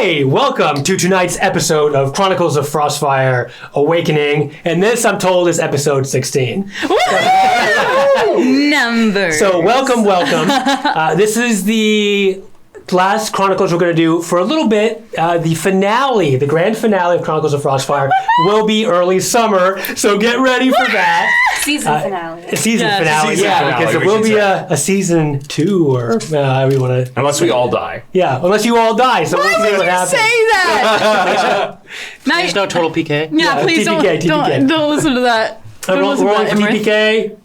Hey, welcome to tonight's episode of Chronicles of Frostfire Awakening, and this, I'm told, is episode 16. Numbers. So welcome. This is the last Chronicles we're going to do for a little bit. The finale, the grand finale of Chronicles of Frostfire will be early summer, so get ready for that. Season finale. Season finale, because there will be a season 2 or however you want to. Unless we all die. Yeah, unless you all die. So we'll see what happens. Say that. There's no total PK. Yeah, please TPK. don't listen to that. Don't listen to We're on that, Emmerich. TPK.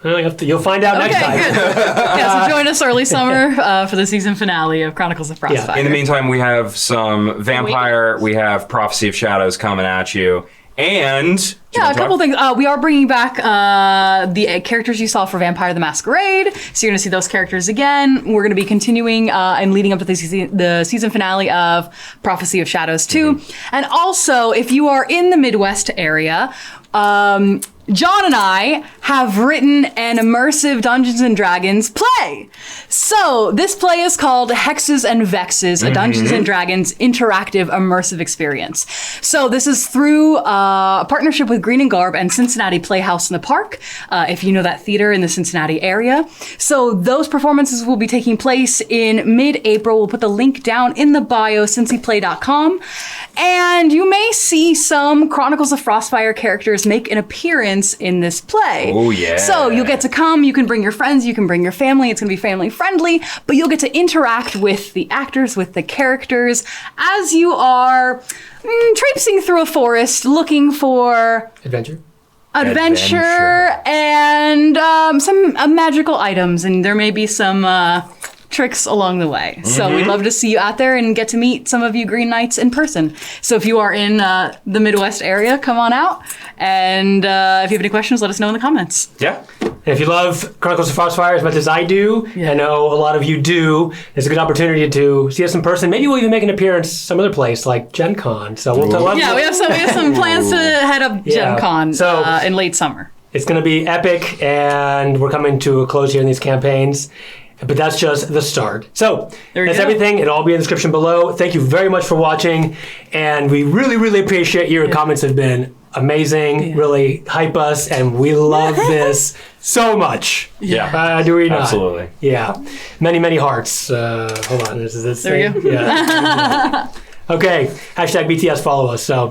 Well, you'll find out next time. Good. Yeah, so join us early summer for the season finale of Chronicles of Frostfire. In the meantime, we have some Vampire, we have Prophecy of Shadows coming at you, and... Yeah, a couple things. We are bringing back the characters you saw for Vampire the Masquerade. So you're going to see those characters again. We're going to be continuing and leading up to the season finale of Prophecy of Shadows 2. Mm-hmm. And also, if you are in the Midwest area, John and I have written an immersive Dungeons & Dragons play. So this play is called Hexes and Vexes, a Dungeons & Dragons interactive immersive experience. So this is through a partnership with Green and Garb and Cincinnati Playhouse in the Park, if you know that theater in the Cincinnati area. So those performances will be taking place in mid-April. We'll put the link down in the bio, cincyplay.com. And you may see some Chronicles of Frostfire characters make an appearance in this play. Oh, yeah. So you'll get to come, you can bring your friends, you can bring your family, it's going to be family friendly, but you'll get to interact with the actors, with the characters, as you are traipsing through a forest looking for... Adventure and some magical items, and there may be some tricks along the way. So we'd love to see you out there and get to meet some of you Green Knights in person. So if you are in the Midwest area, come on out. And if you have any questions, let us know in the comments. Yeah. And if you love Chronicles of Frostfire as much as I do, I know a lot of you do, it's a good opportunity to see us in person. Maybe we'll even make an appearance some other place like Gen Con. So we'll tell Yeah, we have some plans to head up Gen Con in late summer. It's going to be epic, and we're coming to a close here in these campaigns. But that's just the start. So that's everything. It'll all be in the description below. Thank you very much for watching. And we really, really appreciate your comments have been amazing. Really hype us. And we love this so much. Yeah. Do we not? Absolutely. Yeah. Many, many hearts. Hold on. This there we go. Yeah. Okay. Hashtag BTS follow us. So.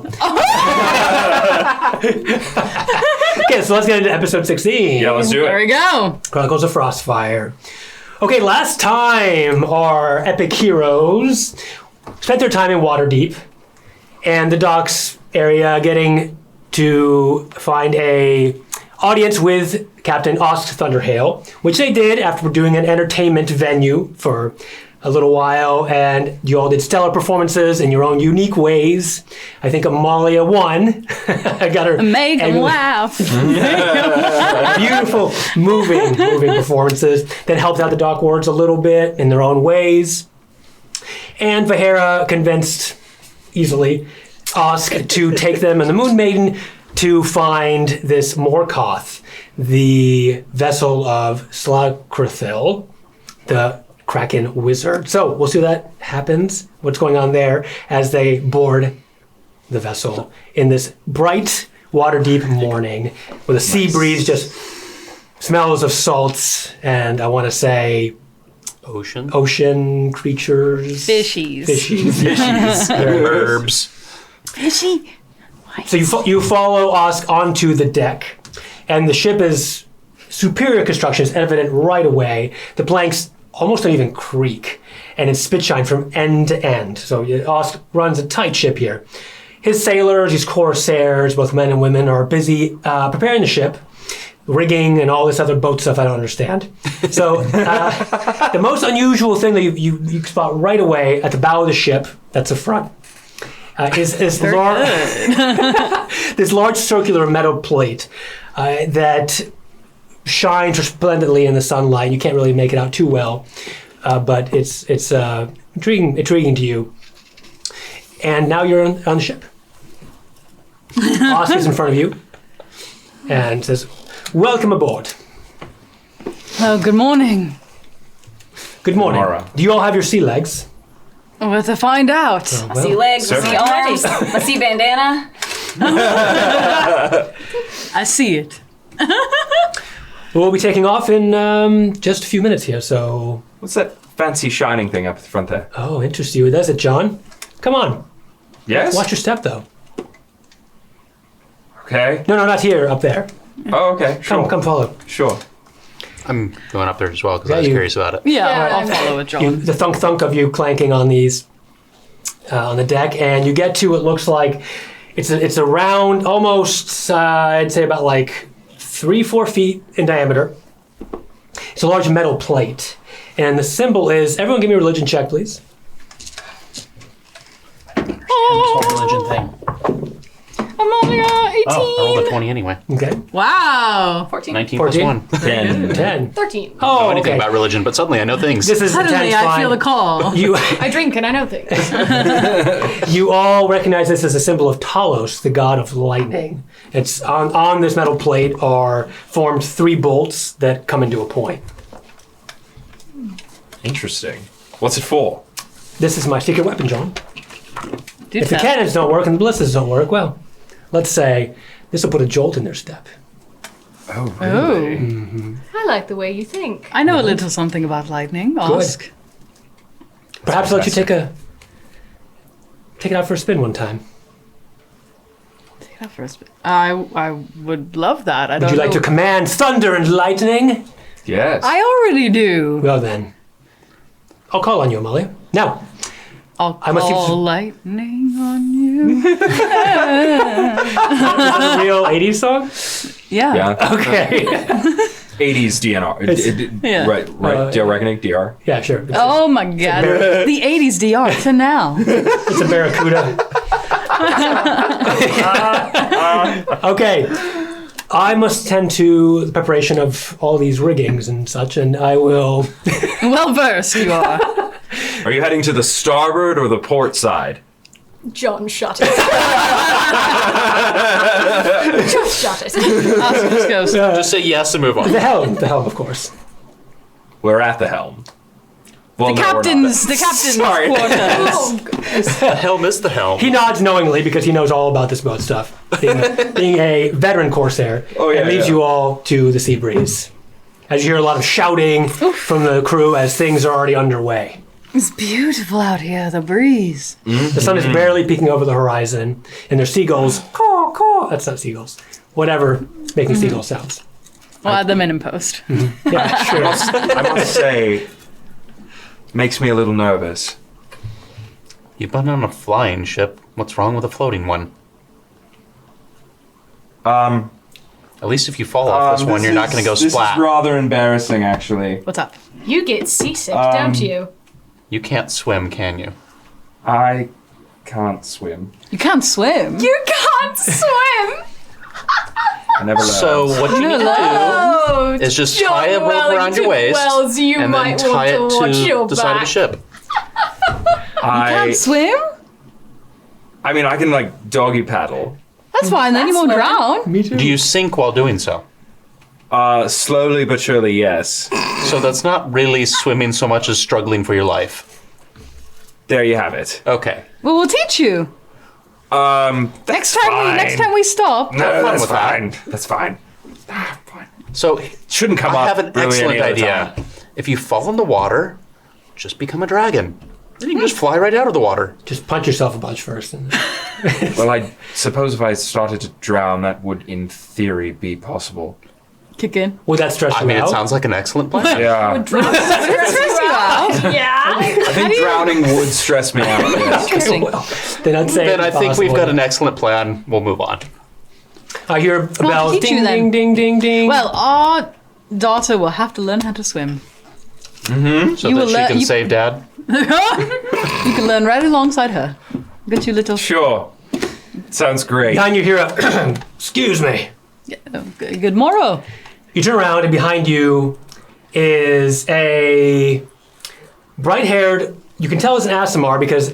Okay, so let's get into episode 16. Yeah, let's do it. There we go. Chronicles of Frostfire. Okay, last time our epic heroes spent their time in Waterdeep and the docks area getting to find a audience with Captain Osk Thunderhail, which they did after doing an entertainment venue for a little while, and you all did stellar performances in your own unique ways. I think Amalia won. I got her. Make them laugh. Beautiful, moving performances that helped out the Dock Wards a little bit in their own ways. And Vahera convinced, easily, Osk to take them and the Moon Maiden to find this Morkoth, the vessel of Slagkrithil, the Kraken wizard. So we'll see what that happens, what's going on there as they board the vessel in this bright, water-deep morning with a sea breeze, just smells of salts, and I want to say ocean creatures. Fishies. Herbs. Fishy. So you follow Osk onto the deck, and the ship is superior construction is evident right away. The planks almost don't even creak, and it's spitshine from end to end. So Osk runs a tight ship here. His sailors, his corsairs, both men and women, are busy preparing the ship, rigging and all this other boat stuff I don't understand. So the most unusual thing that you spot right away at the bow of the ship, that's the front, is this large circular metal plate that shines resplendently in the sunlight. You can't really make it out too well, but it's intriguing to you. And now you're on the ship. Osk is in front of you and says, "Welcome aboard." Oh, good morning. Good morning. Mara. Do you all have your sea legs? We'll have to find out. Oh, I see legs, I see Certainly. arms, I see bandana. I see it. We'll be taking off in just a few minutes here, so... What's that fancy shining thing up at the front there? Oh, interests you, does it, John? Come on. Yes? Watch your step, though. Okay. No, not here, up there. Oh, okay. Sure. Come follow. Sure. I'm going up there as well because Yeah, I was you- curious about it. Yeah, Yeah, I'll follow with John. The thunk of you clanking on these, on the deck, and you get to, it looks like, it's a round, almost, I'd say about like 3-4 feet in diameter. It's a large metal plate. And the symbol is, everyone give me a religion check, please. This whole religion thing. I'm only 18. Oh, I rolled a 20 anyway. Okay. Wow. 14. 19 14? plus 1. 10. 10. 13. Oh, know anything okay. about religion, but suddenly I know things. This is Suddenly intense, I feel the fine. call. You, I drink and I know things. you all recognize this as a symbol of Talos, the god of lightning. It's on this metal plate are formed 3 bolts that come into a point. Interesting. What's it for? This is my secret weapon, John. Dude, If the cannons don't work and the ballistas don't work, well, let's say this will put a jolt in their step. Oh, really? Oh. I like the way you think. I know a little something about lightning. Ask. Perhaps I'll let you take it out for a spin one time. Take that first. I would love that. I Would don't you like know. to command thunder and lightning? Yes. I already do. Well then, I'll call on you, Amalia. Now, I'll I must call use- lightning on you. is that a real 80s song? Yeah. Yeah. Okay. 80s DNR. Yeah. Right. DR reckoning. DR. Yeah, sure. It's, Oh my god. The 80s DR to now. it's a barracuda. Okay. I must tend to the preparation of all these riggings and such, and I will... Well versed you are. Are you heading to the starboard or the port side? John, shut it. Just shut it. Oscar goes. Just say yes and move on. The helm, of course. We're at the helm. Well, The no, we're not. captain's Sorry. quarters. Oh, The helm is the helm. He nods knowingly because he knows all about this boat stuff, being a veteran corsair, Oh, yeah, and leaves yeah. you all to the sea breeze. As you hear a lot of shouting from the crew as things are already underway. It's beautiful out here, the breeze. The sun is barely peeking over the horizon, and there's seagulls. Caw, caw. That's not seagulls. Whatever, making seagull sounds. We'll add them in post. Yeah, sure. I must say, makes me a little nervous. You've been on a flying ship. What's wrong with a floating one? At least if you fall off this one, you're not going to go This splat. is rather embarrassing, actually. What's up? you get seasick, don't you? You can't swim, can you? I can't swim. You can't swim. You can't swim. I never learned. So what you need to Oh, do is just John tie a rope around your Wellington waist Wells, you and might then tie want it to watch to your the side of the back. ship. Can't swim? I mean, I can like doggy paddle. That's fine, then you won't That's drown. Me too. Do you sink while doing so? Slowly but surely, yes. So that's not really swimming so much as struggling for your life. There you have it. Okay. Well, we'll teach you. That's Next time we stop. No, fun that's with that. fine. That's fine. Fine. So Shouldn't come I up. have an really excellent any other idea. time. If you fall in the water, just become a dragon. Then you can just fly right out of the water. Just punch yourself a bunch first. And Well, I suppose if I started to drown, that would, in theory, be possible. Kick in. would that stress I you mean, out? it sounds like an excellent plan. Yeah. Yeah. I think drowning would stress me out. Yes. Interesting. Well, then I'd say Then I think we've impossible. got an excellent plan. We'll move on. I hear bells. teach you Ding, then. ding, ding, ding, ding. Well, our daughter will have to learn how to swim. So You that will she let- can you- save Dad. You can learn right alongside her. Get you little. Sure. Sounds great. behind you hear a, excuse me. Good morrow. You turn around, and behind you is a bright-haired. You can tell it's an Asimar because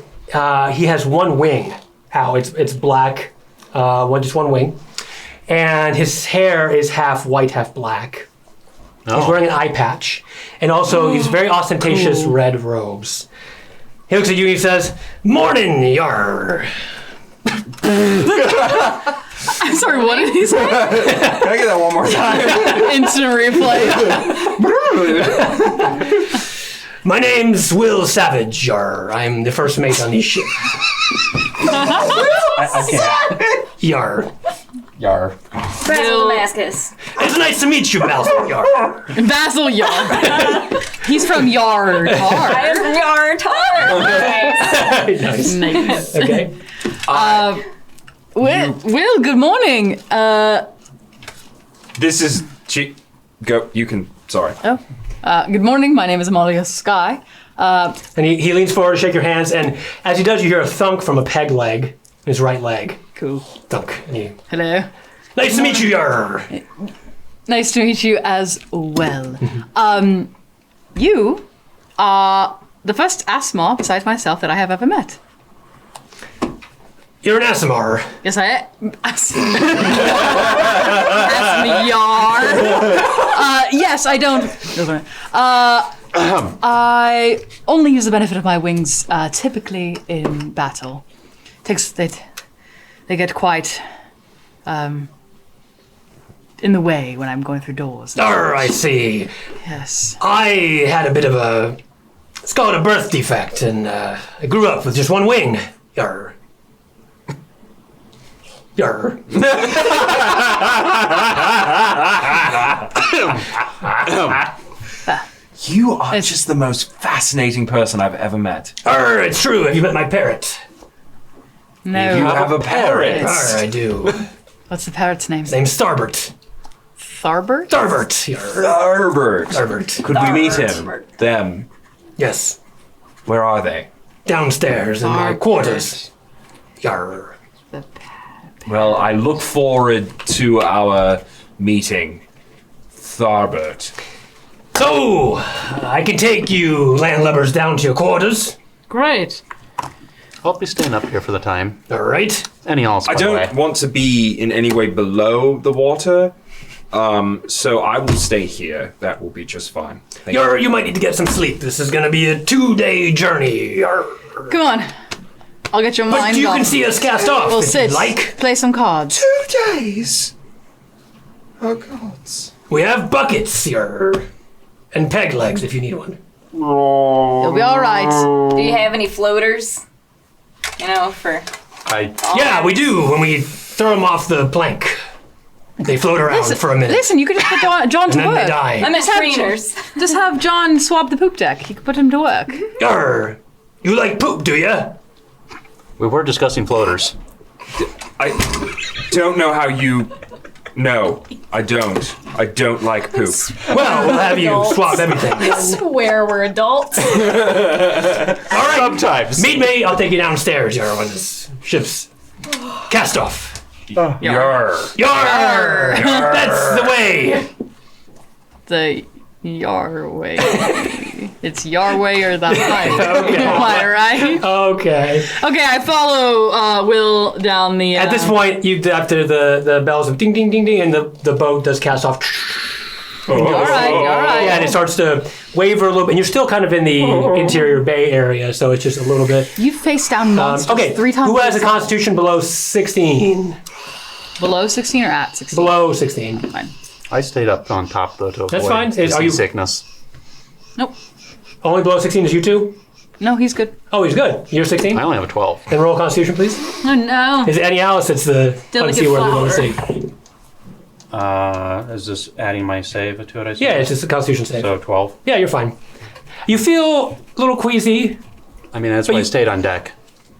he has one wing out. It's black, just one wing, and his hair is half white, half black. He's Oh. wearing an eye patch, and also these very ostentatious red robes. He looks at you and he says, "Morning, yar." I'm sorry, what did he say? Can I get that one more time? Instant replay. My name's Will Savage, yar. I'm the first mate on this ship. I can't. Yar. Yar. Basil Damascus. It's nice to meet you, Basil, yar. Basil Yard. He's from Yard. I am from Yartar. Nice. Nice. Okay. Will, good morning. This is... Go, you can... Sorry. Good morning. My name is Amalia Sky. And he leans forward to shake your hands, and as he does, you hear a thunk from a peg leg in his right leg. Cool. Thunk. And he, Hello. nice to meet you, yar. Nice to meet you as well. You are the first Asmar besides myself that I have ever met. You're an Asimar. Yes, I am. Asmar. Yes, I don't. I only use the benefit of my wings typically in battle. They get quite in the way when I'm going through doors. I see. Yes. I had a bit of a... It's called a birth defect, and I grew up with just one wing. Yar. Yar. You are just the most fascinating person I've ever met. It's true. Have you met my parrot? No. You have a parrot. I do. What's the parrot's name? His name's Starbert. Tharbert? Starbert. Yar. Herbert. Starbert. Could we meet him? Them. Yes. Where are they? Downstairs in my quarters. Yar. Well, I look forward to our meeting. Tharbert. So, I can take you landlubbers down to your quarters. Great. I'll be staying up here for the time. All right. Any else, by I the way. don't want to be in any way below the water, so I will stay here. That will be just fine. Thank you. You might need to get some sleep. This is going to be a 2-day journey. Yar. Come on. I'll get your But mind you off. can see us cast off We'll if sit. you'd like. Play some cards. 2 days? Oh, gods. We have buckets here. And peg legs if you need one. You'll be all right. Do you have any floaters? You know, for... Yeah, we do when we throw them off the plank. They float around for a minute. Listen, you could just put John and to then work. they die. I'm at trainers. Just have John swab the poop deck. You could put him to work. Yarr. You like poop, do ya? We were discussing floaters. I don't know how you... No, I don't. I don't like poop. Well, we'll have you swap everything. I swear we're adults. All right. Sometimes. Meet me. I'll take you downstairs, Yarr, when this ship's cast off. Yarr. Yarr. That's the way. The Yar way. It's Yar way or the high. Am I right? Okay. Okay, I follow Will down the. At this point, after the bells of ding, ding, ding, ding, and the boat does cast off. All right. Yeah, and it starts to waver a little bit. And you're still kind of in the interior bay area, so it's just a little bit. You face down monsters Okay, 3 times. who has a constitution below 16? Below 16 or at 16? Below 16. Fine. I stayed up on top, though, to avoid That's fine. Are you- sickness. Nope. Only below 16 is you two? No, he's good. Oh, he's good. You're 16? I only have a 12. Then roll constitution, please. Oh no. Is it Annie Alice that's the Delicate unseaworthy one to flower. see? Is this adding my save to it? I Yeah, it's just a constitution save. So 12. Yeah, you're fine. You feel a little queasy. I mean, that's But why I you- stayed on deck.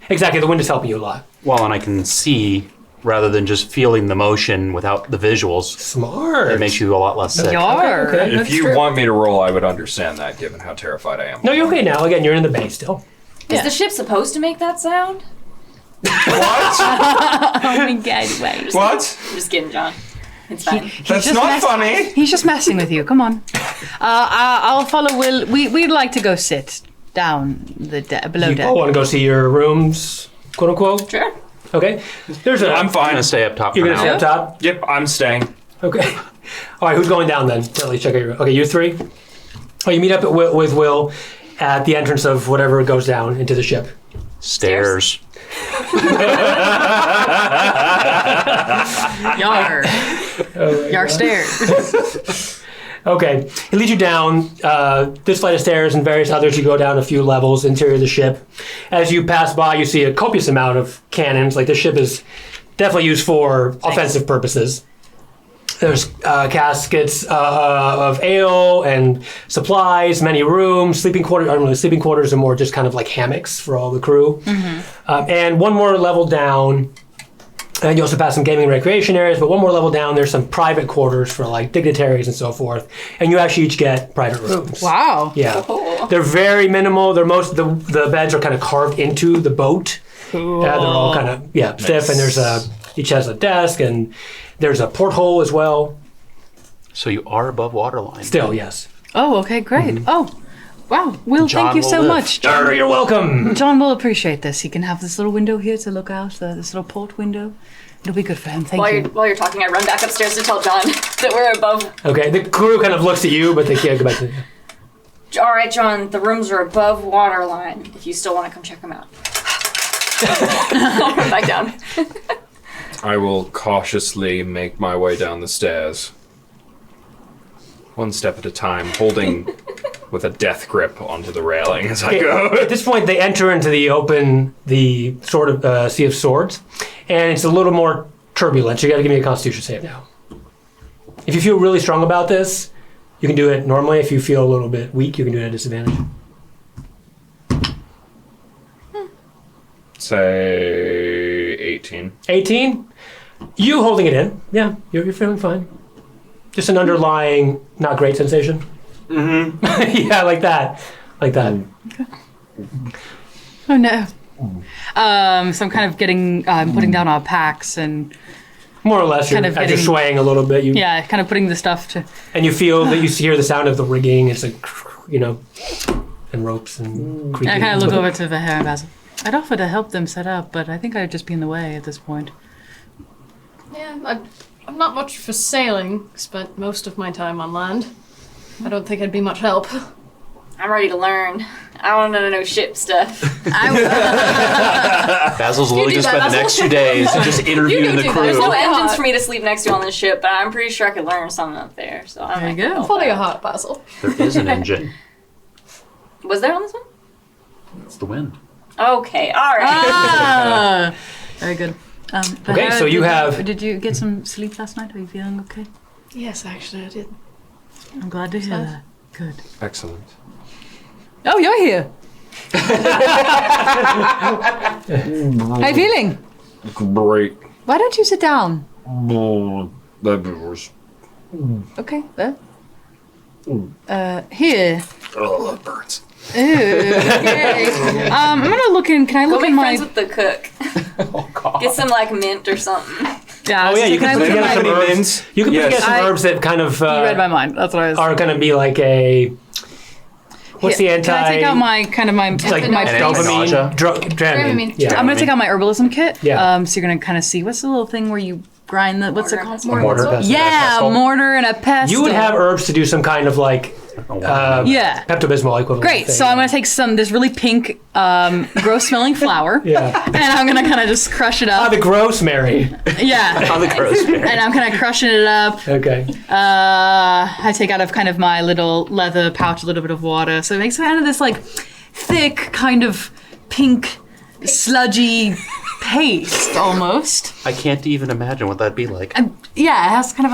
Exactly, the wind is helping you a lot. Well, and I can see rather than just feeling the motion without the visuals. Smart. It makes you a lot less sick. Yar. Okay. If you want me to roll, I would understand that, given how terrified I am. No, you're okay now. Again, you're in the bay still. Is the ship supposed to make that sound? What? Oh my god, wait. What? I'm just kidding, John. It's fine. That's not funny. He's just messing with you. Come on. I'll follow Will. We'd like to go sit down below You deck. all want to go see your rooms, quote unquote? Sure. Okay. There's a. I'm I'm fine. gonna stay up top You're for gonna stay now. up top. Yep, I'm staying. Okay. All right. Who's going down then? Tell me. Check out your. Okay, you three. Oh, you meet up with Will, at the entrance of whatever goes down into the ship. Stairs. Yar. Yar stairs. Okay, it leads you down this flight of stairs and various others. You go down a few levels, interior of the ship. As you pass by, you see a copious amount of cannons. Like, this ship is definitely used for offensive purposes. There's caskets of ale and supplies, many rooms, sleeping quarters. I don't know, sleeping quarters are more just kind of like hammocks for all the crew. And one more level down, and you also pass some gaming and recreation areas, but one more level down, there's some private quarters for like dignitaries and so forth. And you actually each get private rooms. Wow. Yeah. Cool. They're very minimal. They're the beds are kind of carved into the boat. Cool. They're all kind of stiff, and there's each has a desk, and there's a porthole as well. So you are above waterline. Still, yes. Oh, okay, great. Oh, wow. Will, John thank you will so live. much. You're welcome. John will appreciate this. He can have this little window here to look out, this little port window. It'll be good for him. Thank you. While you're talking, I run back upstairs to tell John that we're above. Okay, the crew kind of looks at you, but they can't go back to you. All right, John, the rooms are above waterline. If you still want to come check them out. I'll run back down. I will cautiously make my way down the stairs. One step at a time, holding with a death grip onto the railing as I go. At this point, they enter into the sort of Sea of Swords, and it's a little more turbulent. So you got to give me a Constitution save now. If you feel really strong about this, you can do it normally. If you feel a little bit weak, you can do it at a disadvantage. Say 18. 18? You holding it in. Yeah, you're feeling fine. Just an underlying not great sensation. Mm-hmm. Yeah, like that. Like that. Oh, no. So I'm kind of putting down our packs and... More or less, Kind you're, of as you're getting- swaying a little bit. Yeah, kind of putting the stuff to... And you feel that you hear the sound of the rigging. It's like, and ropes and creaking. I kind of look over to Vahera and Basil. I'd offer to help them set up, but I think I'd just be in the way at this point. Yeah, I'm not much for sailing. Spent most of my time on land. I don't think I'd be much help. I'm ready to learn. I want to know ship stuff. Basil's literally do just that, spent the Basil. next 2 days just interviewing the do that. crew. There's no Why engines not? for me to sleep next to on this ship, but I'm pretty sure I could learn something up there. So I There you might go. help Follow your out. heart, Basil. There is an engine. Was there on this one? It's the wind. Okay, all right. Ah! Very good. Okay, so you have- Did you get some sleep last night? Are you feeling okay? Yes, actually, I did. I'm glad to hear that. Good. Excellent. Oh, you're here. How you feeling? Great. Why don't you sit down? That Okay, there. Here. Oh, that burns. Ooh, okay. I'm gonna look in. Can I Go look make in my? friends with the cook. Oh, God. Get some like mint or something. Yeah. Oh yeah, you can I can look put in together my? some Any herbs. mints? You can put Yes. together some I- herbs that kind of You read my mind. That's what I was. are going to be like a. What's the anti? Can I take out my kind of my It's like my An base? nausea? Dramamine. Dramamine. Yeah. I'm gonna take out my herbalism kit. Yeah. So you're gonna kind of see what's the little thing where you grind the what's it called? Mortar. Yeah, Pestle. mortar and a pestle. You would have herbs to do some kind of like Yeah. Pepto-Bismol equivalent. Great. thing. So I'm gonna take this really pink, gross smelling flour. Yeah. And I'm gonna kind of just crush it Ah, up. the gross Mary. Yeah. On the gross bear. And I'm kind of crushing it up. Okay. I take out of kind of my little leather pouch a little bit of water. So it makes kind of this like thick kind of pink sludgy paste almost. I can't even imagine what that'd be like. Yeah, it has kind of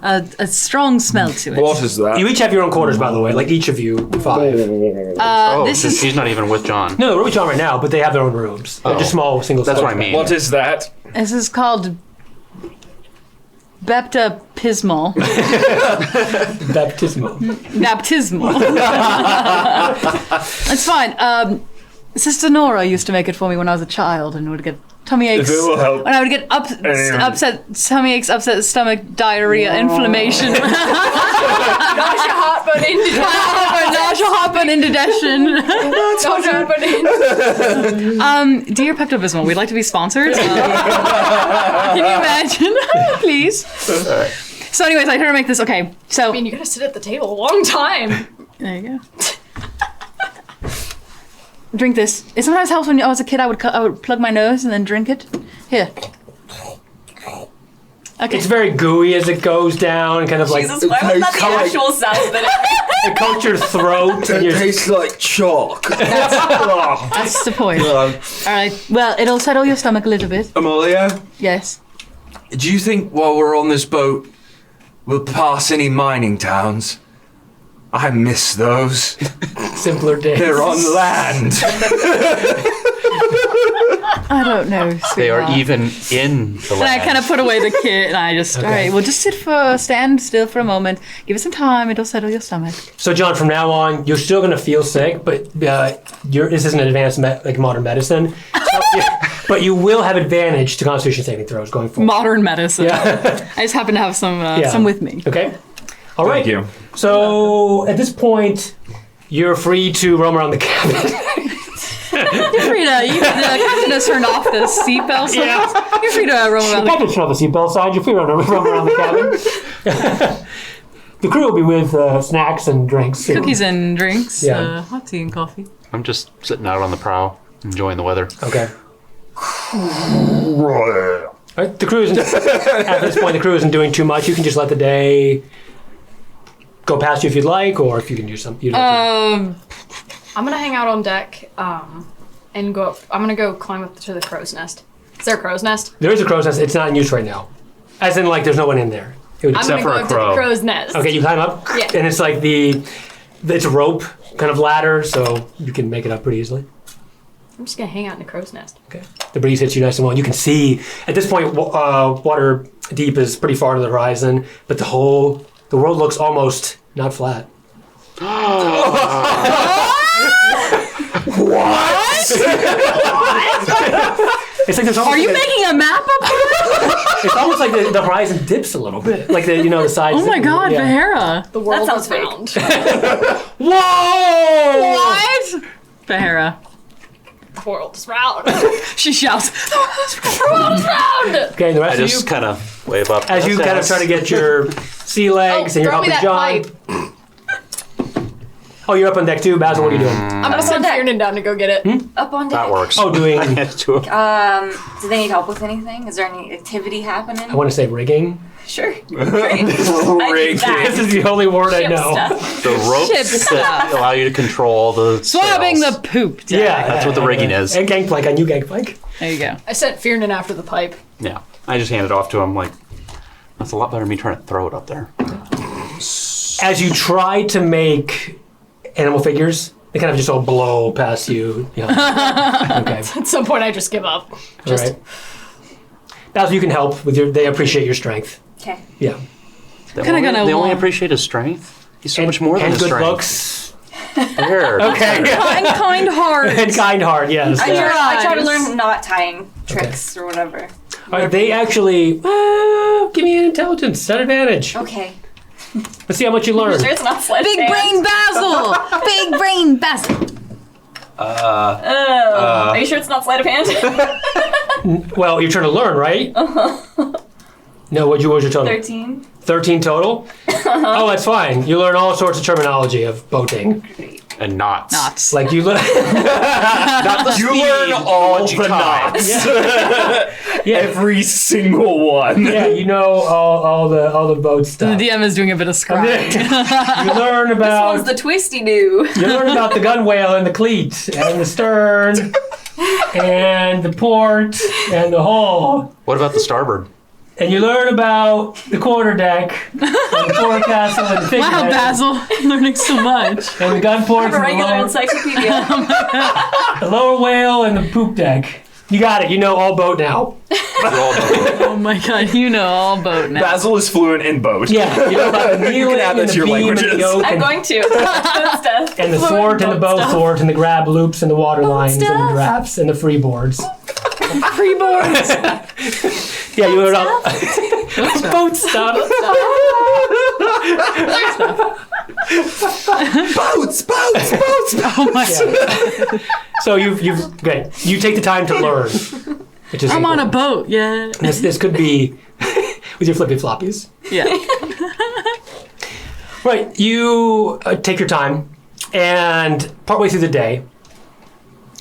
a strong smell to it. What is that? You each have your own quarters, by the way. Like each of you, 5. This is She's not even with John. No, we're each on right now, but they have their own rooms. They're just small, single. That's what I story. mean. What is that? this is called baptismal. Baptismal. Baptismal. It's fine. Sister Nora used to make it for me when I was a child and would get tummy aches. If it will help. When I would get upset tummy aches, upset stomach, diarrhea, inflammation. Nausea, heartburn, indigestion. Nausea, heartburn, indigestion. Nausea, heartburn, indigestion. Dear Pepto-Bismol, we'd like to be sponsored. Can you imagine? Please. So anyways, I try to make this, okay, so. I mean, you gotta sit at the table a long time. There you go. Drink this. It sometimes helps when I was a kid. I would plug my nose and then drink it. Here. Okay. It's very gooey as it goes down, kind of like Jesus, why was that the actual sound that it coats your throat. And It you're, tastes like chalk. That's the point. All right. Well, it'll settle your stomach a little bit. Amalia, Yes. do you think while we're on this boat, we'll pass any mining towns? I miss those. simpler days. They're on land. I don't know. They are sweetheart. even in the And I land. kind of put away the kit, and I just, all right, we'll just stand still for a moment. Give it some time. It'll settle your stomach. So, John, from now on, you're still going to feel sick, but this isn't advanced like modern medicine. But you will have advantage to Constitution saving throws going forward. Modern medicine. Yeah. I just happen to have some with me. Okay. All right. Thank you. So at this point, you're free to roam around the cabin. You're free to, the captain has turned off the seatbelt signs. Yeah. You're free to roam around The captain should have the seatbelt signs. You're free to roam around the cabin. The crew will be with snacks and drinks. cookies and drinks, Yeah. hot tea and coffee. I'm just sitting out on the prow, enjoying the weather. Okay. All right, the crew isn't, at this point, the crew isn't doing too much. You can just let the day go past you if you'd like, or if you can do something. I'm gonna hang out on deck and go up. I'm gonna go climb up to the crow's nest. Is there a crow's nest? There is a crow's nest. It's not in use right now. As in, like, there's no one in there. It would, I'm gonna go up to the crow's nest. okay, you climb up, Yeah. and it's like it's a rope kind of ladder, so you can make it up pretty easily. I'm just gonna hang out in the crow's nest. Okay. The breeze hits you nice and well. You can see, at this point, water deep is pretty far to the horizon, but the world looks almost not flat. It's like there's almost Are you like making a map up here? it's almost like the horizon dips a little bit, like the sides. Oh my God, yeah. Bahara. The world sounds is fake. round. Whoa! What? Bahara. The world is round. She shouts. The world is round. Okay, and the I rest of just you, kind of wave up. as you kind of try to get your sea legs and you're throw up me with that John. pipe. Oh, you're up on deck too, Basil. What are you doing? I'm gonna send deck. Kiernan down to go get it. Up on deck. That works. Oh, doing. I had to. Do they need help with anything? Is there any activity happening? I want to say rigging. Sure. Great. This is the only word I know. Stuff. The ropes Ship that stuff. allow you to control the Swabbing sails. the poop deck. Yeah, That's what the rigging is. And gangplank. I knew gangplank. There you go. I sent Fiernan after the pipe. Yeah, I just hand it off to him. Like, that's a lot better than me trying to throw it up there. As you try to make animal figures, they kind of just all blow past you. Yeah. Okay. At some point, I just give up. All right. Basil, you can help with your. They appreciate your strength. Okay. Yeah. They Kinda only, gonna they only want- appreciate his strength. He's so much more than and his good strength. looks. There. Okay. And kind heart. And kind heart. Yes. I try to Eyes. learn knot tying tricks or whatever. All right. They actually give me an intelligence at advantage. Okay. Let's see how much you learn. Sure, it's not sleight of Big hand. brain Basil. Big brain Basil. Are you sure it's not sleight of hand? Well, you're trying to learn, right? No. What was your total? 13. 13 total? Oh, that's fine. You learn all sorts of terminology of boating. And knots. Knots. Like you learn. You learn all the knots. Yeah. Every single one. Yeah, you know all the boat The stuff. DM is doing a bit of scribing. You learn This about one's the twisty do. you learn about the gunwale and the cleat and the stern and the port and the hull. What about the starboard? And you learn about the quarterdeck and the forecastle and the figurehead. Wow, Basil. Learning so much. And the gun ports A and regular the encyclopedia. lower whale and the poop deck. You got it. You know all boat now. Oh my God, you know all boat now. Basil is fluent in boat. Yeah, you know about the You kneeling can add and that the to your beam and the languages. yoke I'm and, going to. Good stuff. and the thwart and the bow thwart and the grab loops and the water lines and the stuff. drafts and the freeboards. Freeboards. Yeah, you learn all boat stuff. Boats. Oh my God. So you've okay. You take the time to learn, which is I'm on a important. boat, yeah. This could be with your flippy floppies. Yeah. Right. You take your time, and partway through the day,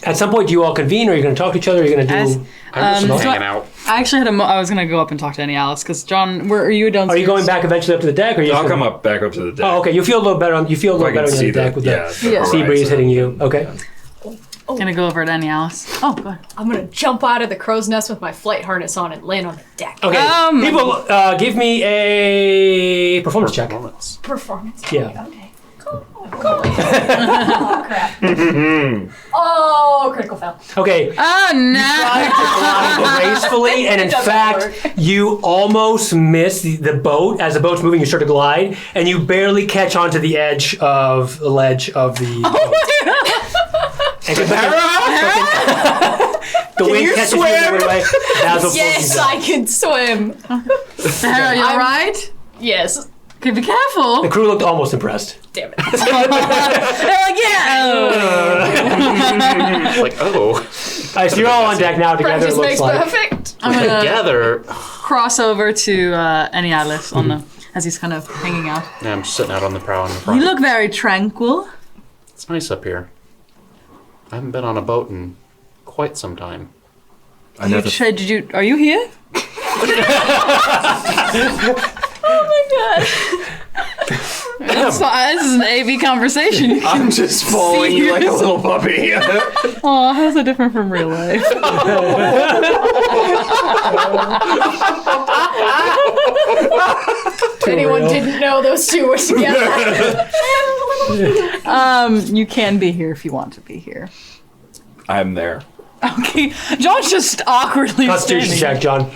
At some point, do you all convene, or are you going to talk to each other? Or are you going to do? I'm just so hanging out. I actually had I was gonna go up and talk to Annie Alice because John, where are you downstairs? Are you going back eventually up to the deck, or are you? I'll come up back up to the deck. Oh, okay. You feel a little better. You feel a little better on the deck with the sea breeze hitting you. Okay. Gonna go over to Annie Alice. Oh, go ahead. I'm gonna jump out of the crow's nest with my flight harness on and land on the deck. Okay. People, give me a performance check. Performance. Yeah. Okay. Cool. Oh, crap. Oh, critical fail. Okay. Oh no! Tried to glide gracefully, and in fact, you almost miss the boat. As the boat's moving, you start to glide, and you barely catch onto the edge of the ledge of the boat. And the wind catches you in the way. Yes, I can swim. Sarah, you alright? Yes. Okay, be careful. The crew looked almost impressed. Damn it. They're like, yeah. Like, oh. All right, so you're all on deck now together. Practice It looks makes like. perfect. I'm gonna Together. cross over to Annie Alice on the as he's kind of hanging out. Yeah, I'm just sitting out on the prow in the front. You look very tranquil. It's nice up here. I haven't been on a boat in quite some time. I never. Are you here? Oh my god. This is an AV conversation. I'm just following you like a little puppy. Oh, how's that different from real life? If anyone didn't know those two were together. You can be here if you want to be here. I'm there. Okay, John's just awkwardly Constitution standing. check, John.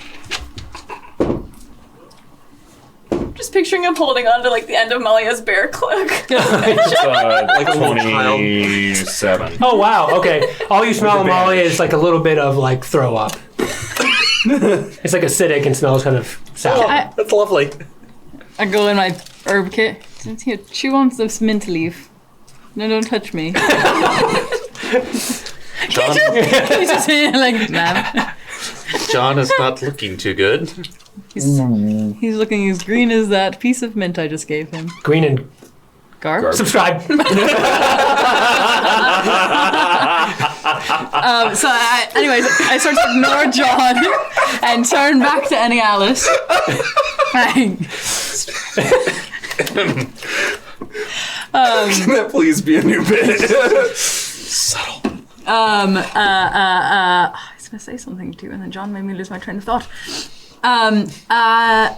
Just picturing him holding on to like the end of Malia's bear cloak. It's Like a little child. 27. Oh wow. Okay. All you smell, Molly, is like a little bit of like throw up. It's like acidic and smells kind of sour. That's lovely. I go in my herb kit. Here, chew on this mint leaf. No, don't touch me. John, He's just like, ma'am. John is not looking too good. He's looking as green as that piece of mint I just gave him. Green and Garb? subscribe. So anyways, I start to ignore John and turn back to Annie Alice. Can that please be a new bit? I was gonna say something to you, and then John made me lose my train of thought. I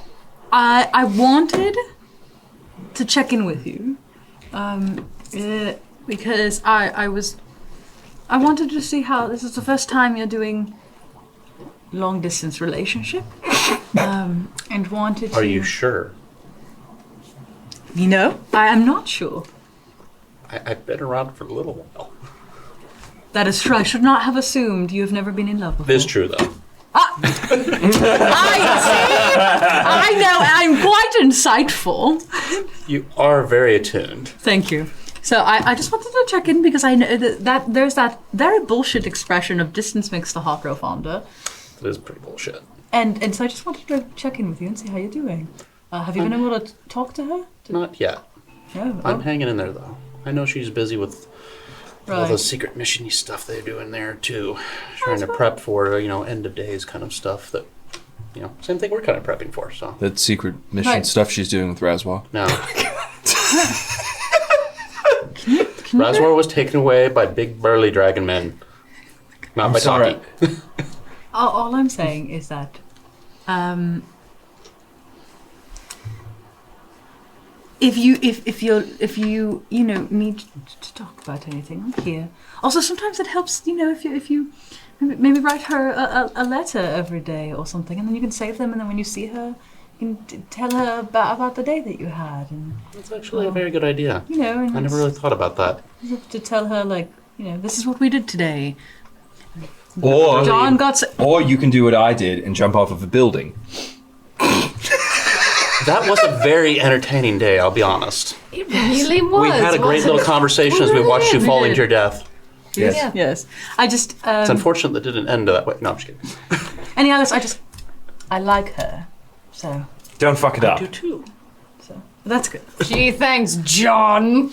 wanted to check in with you, because I wanted to see how this is the first time you're doing long distance relationship, and wanted to. Are you sure? You know, I am not sure. I've been around for a little while. That is true. I should not have assumed you have never been in love before. It is true, though. I know. I'm quite insightful. You are very attuned. Thank you. So I just wanted to check in because I know that there's that very bullshit expression of distance makes the heart grow fonder. That is pretty bullshit. And so I just wanted to check in with you and see how you're doing. Have you been able to talk to her? Not yet. No. I'm hanging in there, though. I know she's busy with all Right. the secret mission-y stuff they do in there, too. Trying to prep for, end of days kind of stuff that, same thing we're kind of prepping for, so. That secret mission Right. stuff she's doing with Razwa. No. Razor was taken away by big burly dragon men. Not by sorry. Taki. All I'm saying is that if you need to talk about anything, I'm here. Also, sometimes it helps, if you maybe write her a letter every day or something, and then you can save them, and then when you see her, you can tell her about the day that you had, and That's actually a very good idea. and I never really thought about that. to tell her this is what we did today. Or John got. or you can do what I did and jump off of a building. That was a very entertaining day, I'll be honest. It really was. We had a great little conversation as we watched you falling to your death. Yes. Yeah. Yes, I just. It's unfortunate that didn't end that way. No, I'm just kidding. Any others? I like her, so Don't fuck it up. You too. that's good. Gee, thanks, John.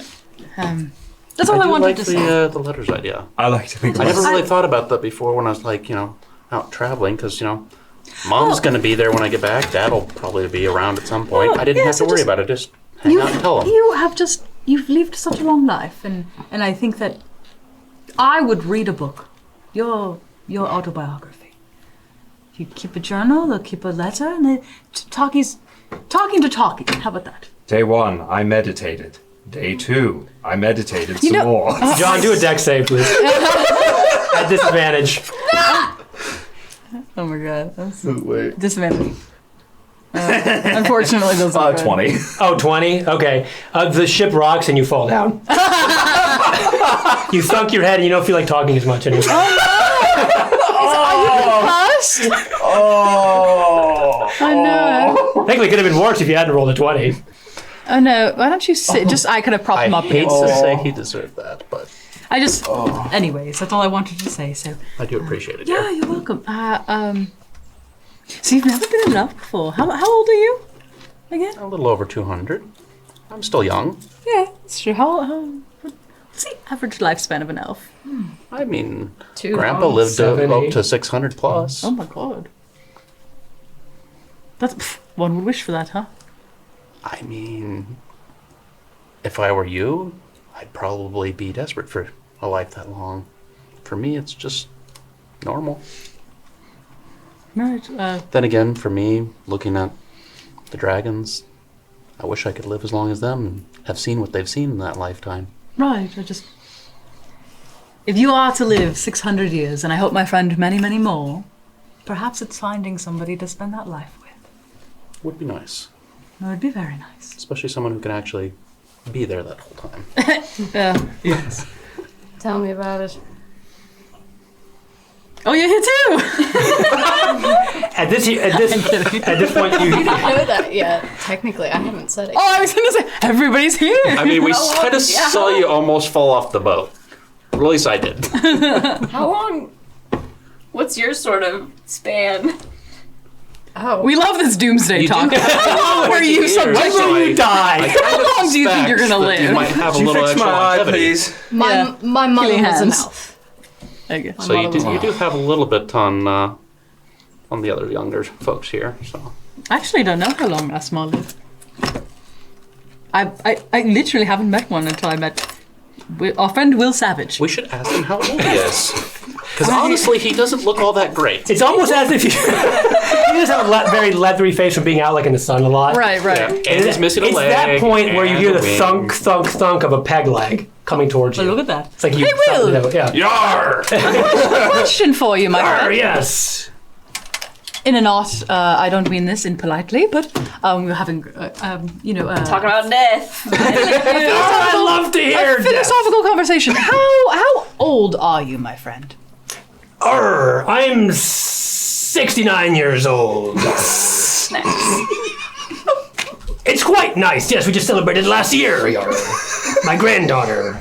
That's all I do wanted like to say. the letters idea. I like to think I never about really thought about that before when I was like, out traveling, because, Mom's going to be there when I get back. Dad'll probably be around at some point. Well, I didn't yeah, have to so worry just- about it. Just hang out and tell them. You've lived such a long life, and I think that I would read a book, your autobiography. You keep a journal, or keep a letter, and then talking to talkie. How about that? Day 1, I meditated. Day 2, I meditated some know- more. John, do a deck save, please. At disadvantage. Oh my god, that's Wait. disadvantage. Unfortunately, those are 20. Oh, 20? Okay. The ship rocks and you fall down. You thunk your head and you don't feel like talking as much anymore. First? Oh. Oh no! Technically, it could have been worse if you hadn't rolled a 20. Oh no! Why don't you sit? Just I could have propped I him up. hate against to it. say he deserved that, but I just. Anyways, that's all I wanted to say. So. I do appreciate it. Yeah, dear. you're welcome. So you've never been in love before. How old are you? Again? A little over 200. I'm still young. Yeah, it's true. What's the average lifespan of an elf? I mean, Too Grandpa long. lived 7, up 8. to 600 plus. Oh my god. One would wish for that, huh? I mean, if I were you, I'd probably be desperate for a life that long. For me, it's just normal. Right. Then again, for me, looking at the dragons, I wish I could live as long as them and have seen what they've seen in that lifetime. Right. If you are to live 600 years, and I hope my friend many, many more, perhaps it's finding somebody to spend that life with. Would be nice. That would be very nice. Especially someone who can actually be there that whole time. Yes. Tell me about it. Oh, you're here too! At this point, you. I know that yet. Technically, I haven't said it. Oh, I was going to say, everybody's here! I mean, we kind of saw you almost fall off the boat. Or at least I did. How long? What's your sort of span? Oh. We love this doomsday You do talk. have How long were you subjected? so When you die. How long do you think you're gonna live? You might have a Could you little fix extra my eye, longevity. please? Yeah. My mother Killing was an hands. elf. Okay. So you mother do have a little bit on the other younger folks here. So I actually don't know how long Asma lived. I literally haven't met one until I met our friend Will Savage. we should ask him how old he is. Because honestly, he doesn't look all that great. It's almost as if you just have a very leathery face from being out like in the sun a lot. Right. Yeah. And he's missing a It's leg. that point where you and hear a the wing. thunk, thunk, thunk of a peg leg coming towards But you. look at that. It's like you. Hey, Will! Yeah. Yar! Question for you, my Arr, friend. yes. In an art, I don't mean this impolitely, but we're having, Talking about death. I love to hear a philosophical conversation. How old are you, my friend? I'm 69 years old. Nice. It's quite nice. Yes, we just celebrated last year. My granddaughter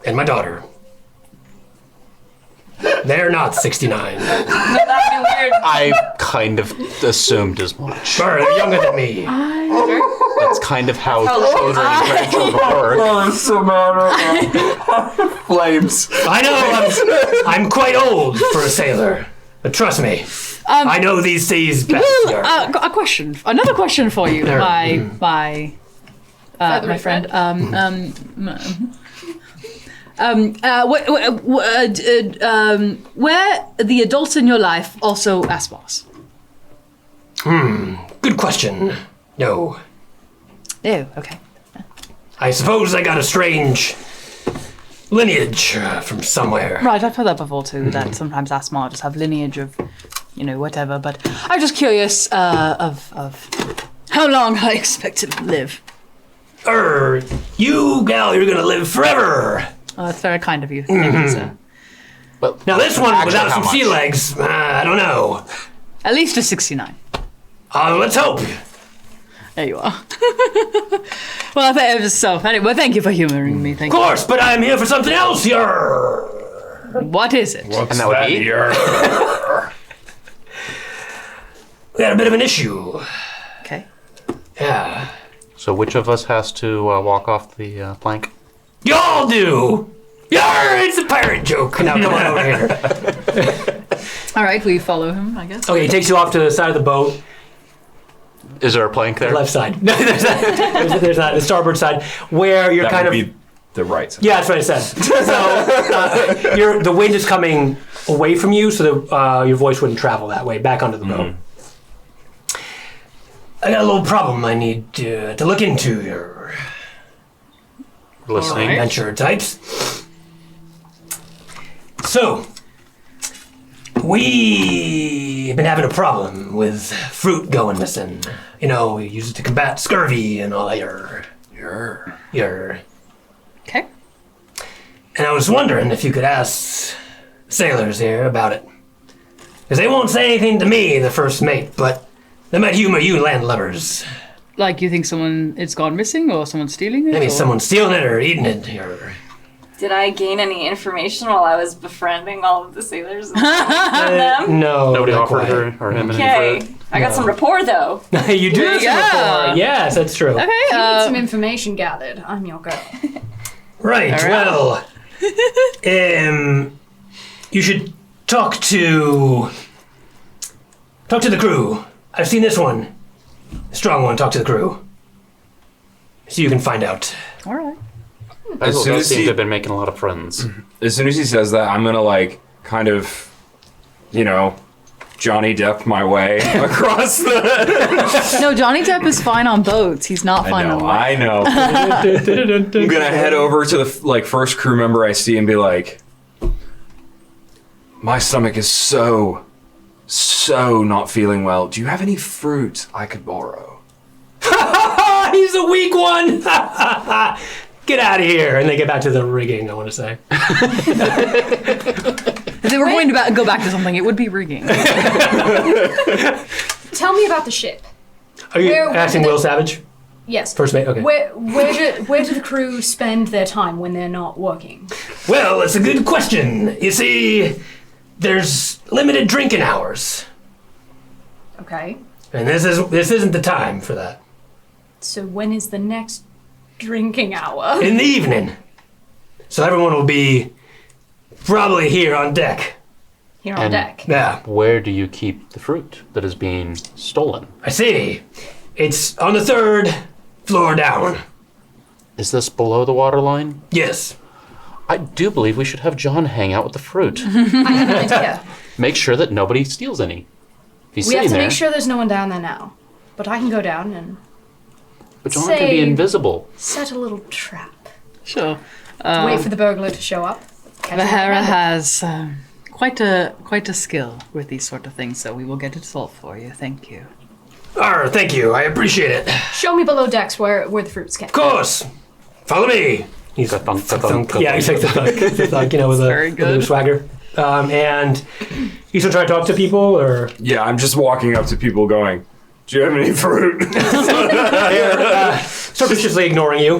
and my daughter. They're not 69. That'd be weird. I kind of assumed as much. They're younger than me. That's kind of how How long? children and grandchildren work. Oh, I'm so mad right now. Flames. I know I'm quite old for a sailor, but trust me, I know these seas best. Will, a question. Another question for you, There. my friend. Were the adults in your life also Aspas? Good question. No. Oh, okay. I suppose I got a strange lineage from somewhere. Right, I've heard that before too, that sometimes Asma just have lineage of, whatever, but I'm just curious of how long I expect to live. You gal, you're gonna live forever. Oh, that's very kind of you. Thank you, sir. But Now this one actually, without how some sea much? legs, I don't know. At least to 69. Let's hope. There you are. Well, anyway, thank you for humoring me. Thank Of course, but I'm here for something else. You're. you. What is it? What's And that would be? here? We got a bit of an issue. Okay. Yeah. So which of us has to walk off the plank? Y'all do! Yarr! It's a pirate joke! Now come on over here. All right, we follow him, I guess. Okay, he takes you off to the side of the boat. Is there a plank there? Left side. No, there's not. The starboard side, where you're That kind would of. be the right side. Yeah, that's what I said. So the wind is coming away from you, so your voice wouldn't travel that way back onto the boat. I got a little problem I need to look into here. Listening. Adventure types. So, we've been having a problem with fruit going missing. You know, we use it to combat scurvy and all that. Your. Okay. And I was wondering if you could ask sailors here about it. Because they won't say anything to me, the first mate, but they might humor you landlubbers. Like, you think it's gone missing or someone's stealing it? Maybe or? someone's stealing it or eating it. Or... Did I gain any information while I was befriending all of the sailors and from them? No. Nobody not offered quite. her or him any Okay, fruit? I got some rapport though. You do have some Yeah. rapport. Yes, that's true. Okay, You need some information gathered. I'm your girl. Right, All right. well, you should talk to the crew. I've seen this one. Strong one, talk to the crew. So you can find out. all right. Basil soon does as seem he- to have been making a lot of friends. As soon as he says that, I'm gonna like kind of, Johnny Depp my way across the. No, Johnny Depp is fine on boats. He's not fine on land. I know. I'm gonna head over to the first crew member I see and be like, "My stomach is so not feeling well. Do you have any fruit I could borrow?" He's a weak one! Get out of here! And they get back to the rigging, I want to say. If they were going to go back to something, it would be rigging. Tell me about the ship. Are you Where asking did Will they- Savage? Yes. First mate? Okay. Where do the crew spend their time when they're not working? Well, it's a good question. You see, there's limited drinking hours. Okay. And this isn't the time for that. So when is the next drinking hour? In the evening. So everyone will be probably here on deck. Here on And- deck. Yeah, Where do you keep the fruit that is being stolen? I see. It's on the 3rd floor down. Is this below the waterline? Yes. I do believe we should have John hang out with the fruit. I have an idea. Make sure that nobody steals any. If he's We have sitting to there, make sure there's no one down there now. But I can go down and but John can be say- invisible. set a little trap. Sure. Wait for the burglar to show up. catch him Vahara red-handed. has quite a skill with these sort of things, so we will get it solved for you. Thank you. Thank you. I appreciate it. Of Show me below decks where the fruits can. course. Follow me. He's Thunk, thunk, thunk, yeah, he's like the thunk, with Very a good. swagger. And you still trying to talk to people, or Yeah, I'm just walking up to people going, "Do you have any fruit?" they're surreptitiously ignoring you?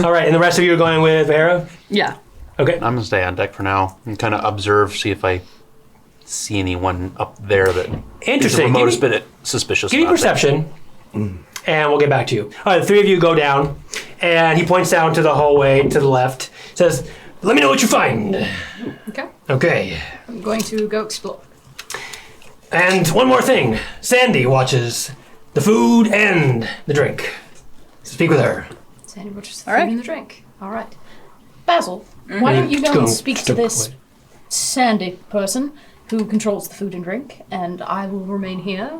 All right, and the rest of you are going with Vera. Yeah. Okay. I'm gonna stay on deck for now and kind of observe, see if I see anyone up there that is the Interesting. remotest bit suspicious. Give me about it. perception, and we'll get back to you. All right, the three of you go down, and he points down to the hallway to the left. Says, "Let me know what you find." Okay. Okay. I'm going to go explore. And one more thing. Sandy watches the food and the drink. Speak with her. Sandy watches the All food right. and the drink. All right. Basil, why don't you go and speak to this Sandy person who controls the food and drink, and I will remain here,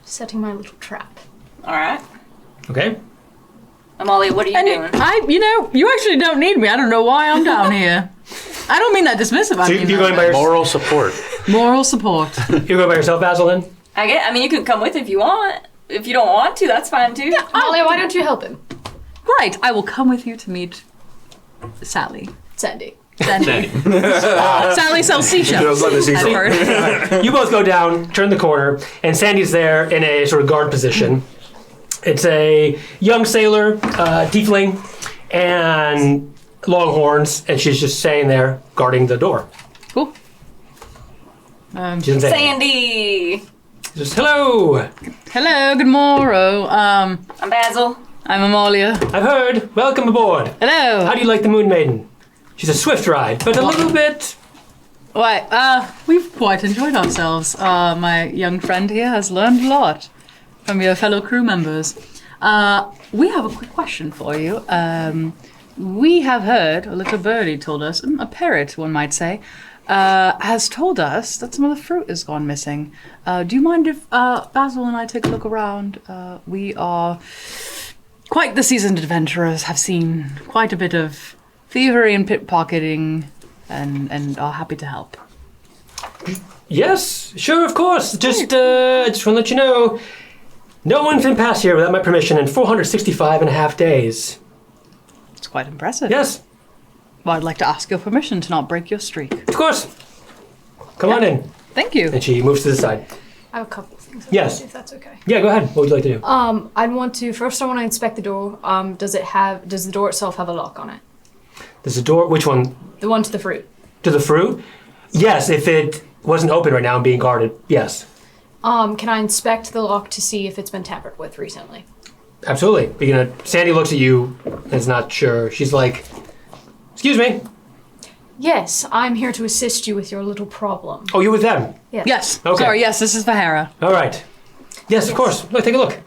setting my little trap. All right. Okay. Amali, what are you doing? You actually don't need me. I don't know why I'm down here. I don't mean that dismissive. I So mean you're going by Moral support. moral support. You're going by yourself, Basil, then? I mean, you can come with if you want. If you don't want to, that's fine too. Molly, why don't you help him? Right. I will come with you to meet Sally. Sandy. Sandy. Sally sells seashells. I've heard. You both go down, turn the corner, and Sandy's there in a sort of guard position. It's a young sailor, tiefling, and long horns, and she's just staying there guarding the door. Cool. She doesn't say anything. Sandy, Just, hello! Hello. Good morrow. I'm Basil. I'm Amalia. I've heard. Welcome aboard. Hello. How do you like the Moon Maiden? She's a swift ride, but a little bit... Why, we've quite enjoyed ourselves. My young friend here has learned a lot from your fellow crew members. We have a quick question for you. We have heard, a little birdie told us, a parrot, one might say, has told us that some of the fruit has gone missing. Do you mind if Basil and I take a look around? We are quite the seasoned adventurers, have seen quite a bit of thievery and pickpocketing, and are happy to help. Yes, sure, of course. Just want to let you know, no one's been past here without my permission in 465 and a half days. It's quite impressive. Yes, Well, I'd like to ask your permission to not break your streak. of course. Come on in. Thank you. And she moves to the side. I have a couple of things. Yes. If that's okay. Yeah, go ahead. What would you like to do? I want to inspect the door. Does the door itself have a lock on it? There's a door. Which one? The one to the fruit. To the fruit? Yes, if it wasn't open right now and being guarded. Yes. Can I inspect the lock to see if it's been tampered with recently? Absolutely. Sandy looks at you and is not sure. She's like, excuse me. Yes, I'm here to assist you with your little problem. Oh, you're with them? Yes. Okay. Sorry, yes, this is Vahara. All right. Yes, of course. Look, take a look.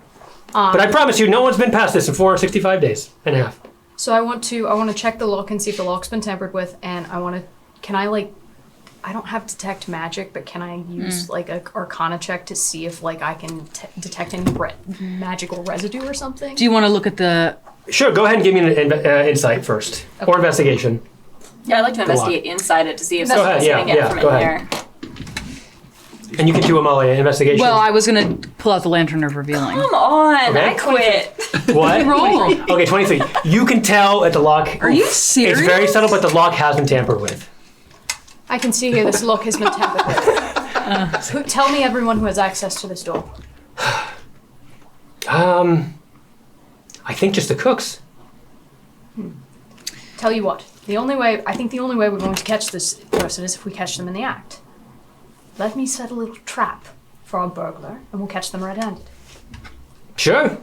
But I promise you, no one's been past this in 465 days and a half. So I want to check the lock and see if the lock's been tampered with, and I don't have detect magic, but can I use like a Arcana check to see if like I can detect any magical residue or something? Do you want to look at the... Sure, go ahead and give me an insight first. Okay. Or investigation. Yeah, I'd like to investigate inside it to see if Go something's ahead, gonna get yeah, from go in ahead. here. And you can do Amalia investigation. Well, I was going to pull out the Lantern of Revealing. Come on, Okay. I quit. What? Roll. Okay, 23. You can tell at the lock. Are you serious? It's very subtle, but the lock has been tampered with. I can see here this lock has been tampered with. Tell me everyone who has access to this door. I think just the cooks. Tell you what, I think the only way we're going to catch this person is if we catch them in the act. Let me set a little trap for our burglar, and we'll catch them red-handed. Sure.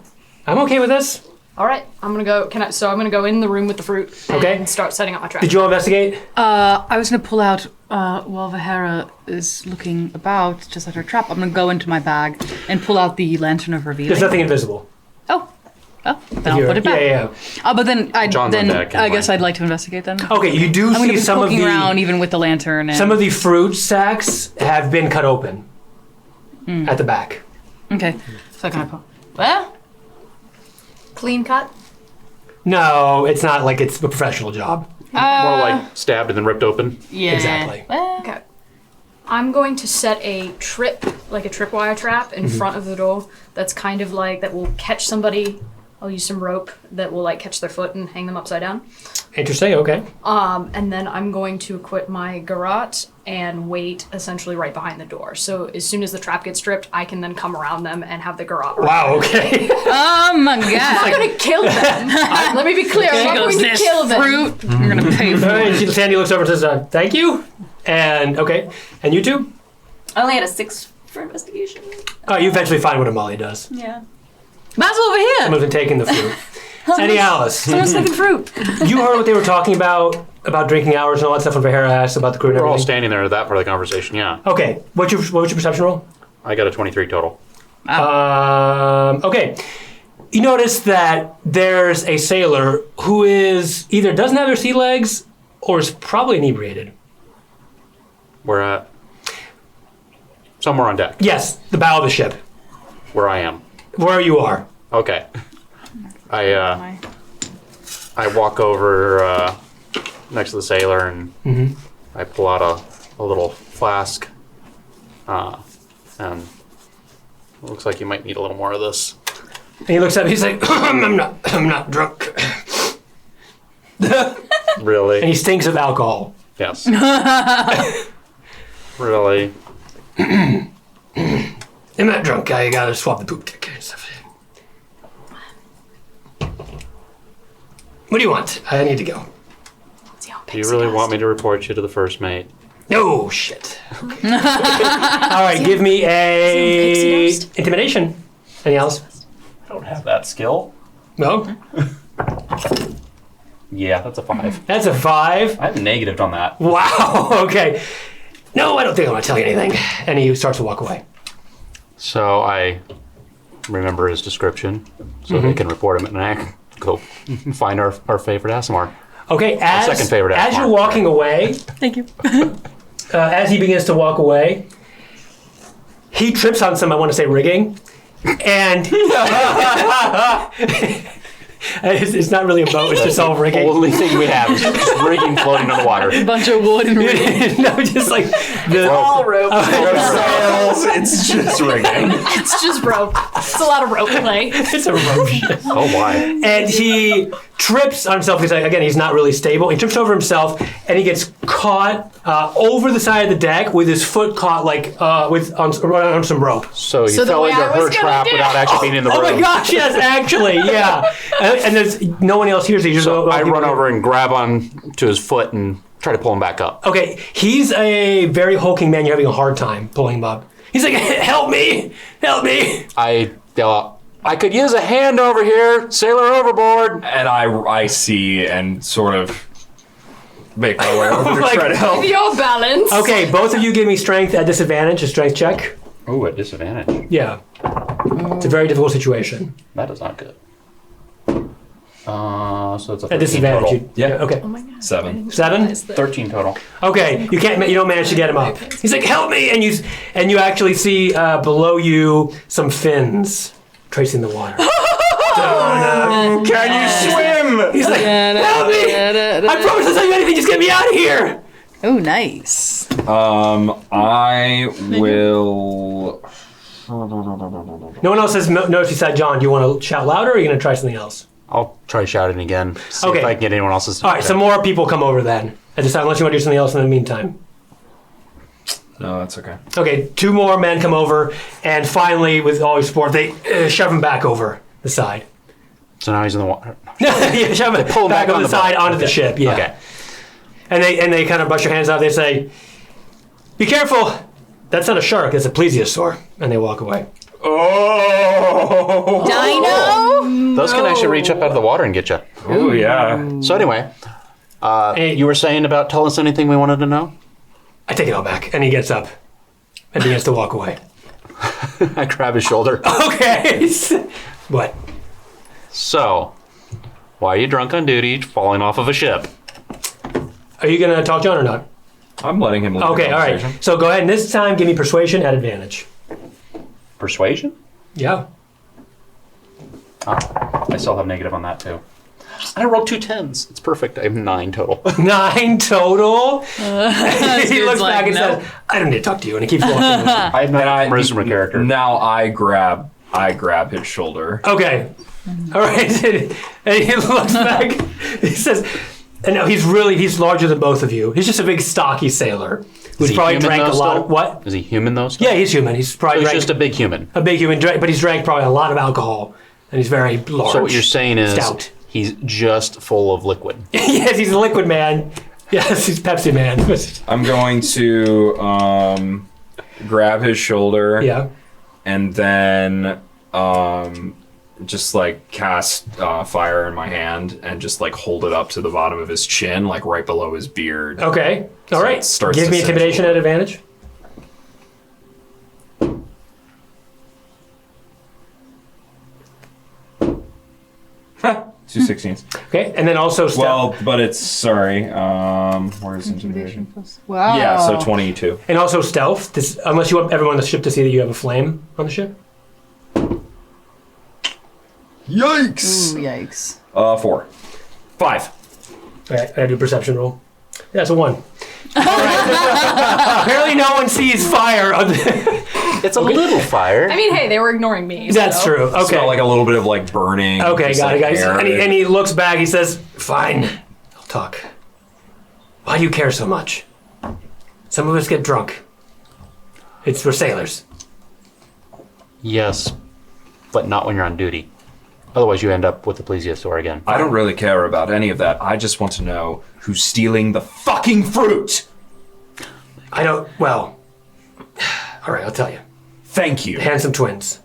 I'm okay with this. All right, I'm gonna go. I'm gonna go in the room with the fruit and Okay. start setting up my trap. Did you all investigate? I was going to pull out, while Vahara is looking about to set her trap, I'm going to go into my bag and pull out the Lantern of Revealing. There's nothing invisible. Oh, then I'll put it back. Yeah. But then John's then back I anyway. guess I'd like to investigate then. Okay, you do I'm going to see be some of poking the around even with the lantern. And... some of the fruit sacks have been cut open at the back. Okay, so can I pull? Well, Clean cut. No, it's not like it's a professional job. More like stabbed and then ripped open. yeah. Exactly. Well, Okay. I'm going to set a tripwire trap in front of the door. That's kind of like that will catch somebody. I'll use some rope that will like catch their foot and hang them upside down. Interesting. Okay. And then I'm going to equip my garrote and wait essentially right behind the door. So as soon as the trap gets stripped, I can then come around them and have the garrote. Wow. Okay. oh my I'm god. not going to kill them. Let me be clear. I'm not going to This kill them. fruit, you're going to pay for All right, it. Sandy looks over and says, "Thank you." And okay, and you two? I only had a 6 for investigation. Oh, you eventually find what Amalia does. Yeah. Basil over here. Someone's been taking the fruit. Annie Alice, Someone's taking fruit. you heard what they were talking about drinking hours and all that stuff when Vahara asked about the crew and We're all everything? standing there at that part of the conversation, yeah. Okay, what was your perception roll? I got a 23 total. Okay. You notice that there's a sailor who is either doesn't have their sea legs or is probably inebriated. We're at somewhere on deck, Yes, the bow of the ship, where I am. where you are. Okay. I walk over next to the sailor and I pull out a little flask. And it looks like you might need a little more of this. And he looks up. He's like, I'm not drunk. Really? And he stinks of alcohol. Yes. Really? I'm not drunk. I gotta swap the poop tick and stuff. What do you want? I need to go. Do you really want me to report you to the first mate? No shit. Okay. All right, give me a pixie dust? intimidation. Anything else? I don't have that skill. No? Yeah, that's a 5. That's a 5. I have negatived on that. Wow, okay. No, I don't think I'm going to tell you anything. And he starts to walk away. So I remember his description, so they can report him, and I go find our favorite Asimar. Okay, second favorite as you're Asmar. walking away, Thank you. as he begins to walk away, he trips on some, I want to say, rigging. And it's not really a boat, it's just all rigging. Only thing we have is just rigging floating on the water. Bunch of wood and No, just like the All rope. Sails, it's just rigging. It's just rope. It's a lot of rope play. it's a rope ship. Oh my! And he trips on himself. He's like, again, he's not really stable. He trips over himself, and he gets caught over the side of the deck with his foot caught like on some rope. So you So the fell way into I was her gonna trap do- without actually being in the Oh room. my gosh! Yes, actually, yeah. And there's no one else hears it. So I run over and grab on to his foot and try to pull him back up. Okay, he's a very hulking man. You're having a hard time pulling him up. He's like, "Help me! Help me!" I yell out, "I could use a hand over here, sailor overboard!" And I see and sort of make my way over to Like- try to help. Your balance. Okay, both of you give me strength at disadvantage. A strength check. Oh, at disadvantage. Yeah, it's a very difficult situation. That is not good. So it's a 13 At disadvantage. total. Yeah. Okay. Oh my god. 7. 7. 13 total. Okay, you can't. You don't manage to get him up. He's like, "Help me!" And you actually see below you some fins tracing the water. Can you swim? He's like, "Help me! I promise to tell you anything. Just get me out of here." Oh, nice. I will. No one else has noticed besides John. Do you want to shout louder, or are you going to try something else? I'll try shouting again. See Okay. if I can get anyone else's. All right, some more people come over then. At this time, unless you want to do something else in the meantime. No, that's okay. Okay, 2 more men come over, and finally, with all your support, they shove him back over the side. So now he's in the water. Yeah, shove him pull him back back over on the the side boat. onto the Okay. ship. Yeah. Okay. And they kind of brush your hands out. They say, "Be careful! That's not a shark. It's a plesiosaur." And they walk away. Oh! Dino? Those can actually reach up out of the water and get you. Oh yeah. So anyway, Hey. you were saying about tell us anything we wanted to know? I take it all back. And he gets up and begins to walk away. I grab his shoulder. Okay. What? So, why are you drunk on duty, falling off of a ship? Are you going to talk John or not? I'm letting him lead Okay, the all right. conversation. So go ahead and this time give me persuasion at advantage. Persuasion? Yeah. I still have negative on that too. I rolled 2 10s. It's perfect. I have 9 total. 9 total. He dude's looks like, back and "No." says, "I don't need to talk to you," and he keeps walking. with you. I have 9 charisma character. Now I grab his shoulder. Okay. All right. And he looks back. He says, and no, he's larger than both of you. He's just a big stocky sailor who's he probably human drank a though lot still? of what? Is he human though? Still? Yeah, he's human. He's probably So he's drank just a big human. a big human, but he's drank probably a lot of alcohol, and he's very large. So what you're saying is stout. he's just full of liquid. Yes, he's a liquid man. Yes, he's Pepsi man. I'm going to grab his shoulder Yeah. and then just like cast fire in my hand and just like hold it up to the bottom of his chin, like right below his beard. Okay. All So right. it starts Give to me sense intimidation a at little. advantage. Two 16s. Okay, and then also stealth. Well, but it's sorry. Where's intimidation? Wow. Yeah, so 22. And also stealth. This, unless you want everyone on the ship to see that you have a flame on the ship. Yikes! Ooh, yikes. 4. 5. All right, I gotta do a perception roll. That's a 1. Apparently, no one sees fire. On the It's a little fire. I mean, hey, they were ignoring me. That's so. true. Okay. Smell like a little bit of like burning. Okay, just, got like, it, guys. hair. And he looks back. He says, "Fine, I'll talk. Why do you care so much? Some of us get drunk. We're sailors." Yes, but not when you're on duty. Otherwise, you end up with the plesiosaur again. I don't really care about any of that. I just want to know who's stealing the fucking fruit. I don't. Well, all right, I'll tell you. Thank you. The handsome twins.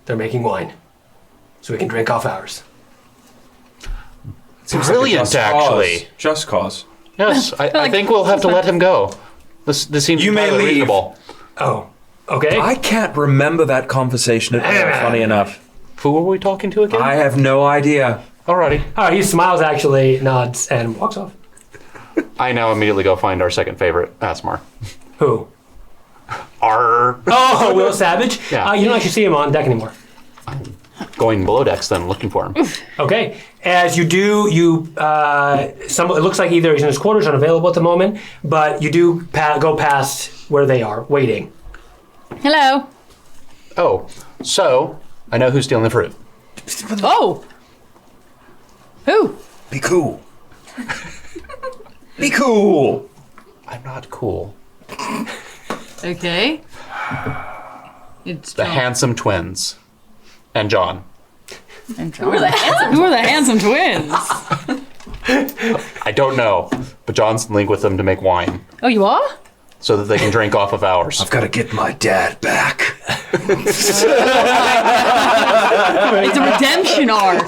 They're making wine, so we can drink off ours. Seems like a brilliant, just actually. cause. Just cause. Yes, I think we'll have to let him go. This seems You may entirely leave. reasonable. Oh, okay. I can't remember that conversation at all, funny enough. Who were we talking to again? I have no idea. Alrighty. All right, he smiles, actually, nods, and walks off. I now immediately go find our second favorite, Asmar. Who? Arr. Oh, Will Savage? Yeah. You don't actually see him on deck anymore. Going below decks then, looking for him. Okay. As you do, it looks like either he's in his quarters, unavailable at the moment, but you do go past where they are, waiting. Hello. Oh, so I know who's stealing the fruit. Oh. Who? Be cool. Be cool. I'm not cool. Okay. It's The John. handsome twins. And John. And John. Who are the handsome twins? I don't know, but John's linked with them to make wine Oh, you are? so that they can drink off of ours. I've got to get my dad back. It's a redemption arc.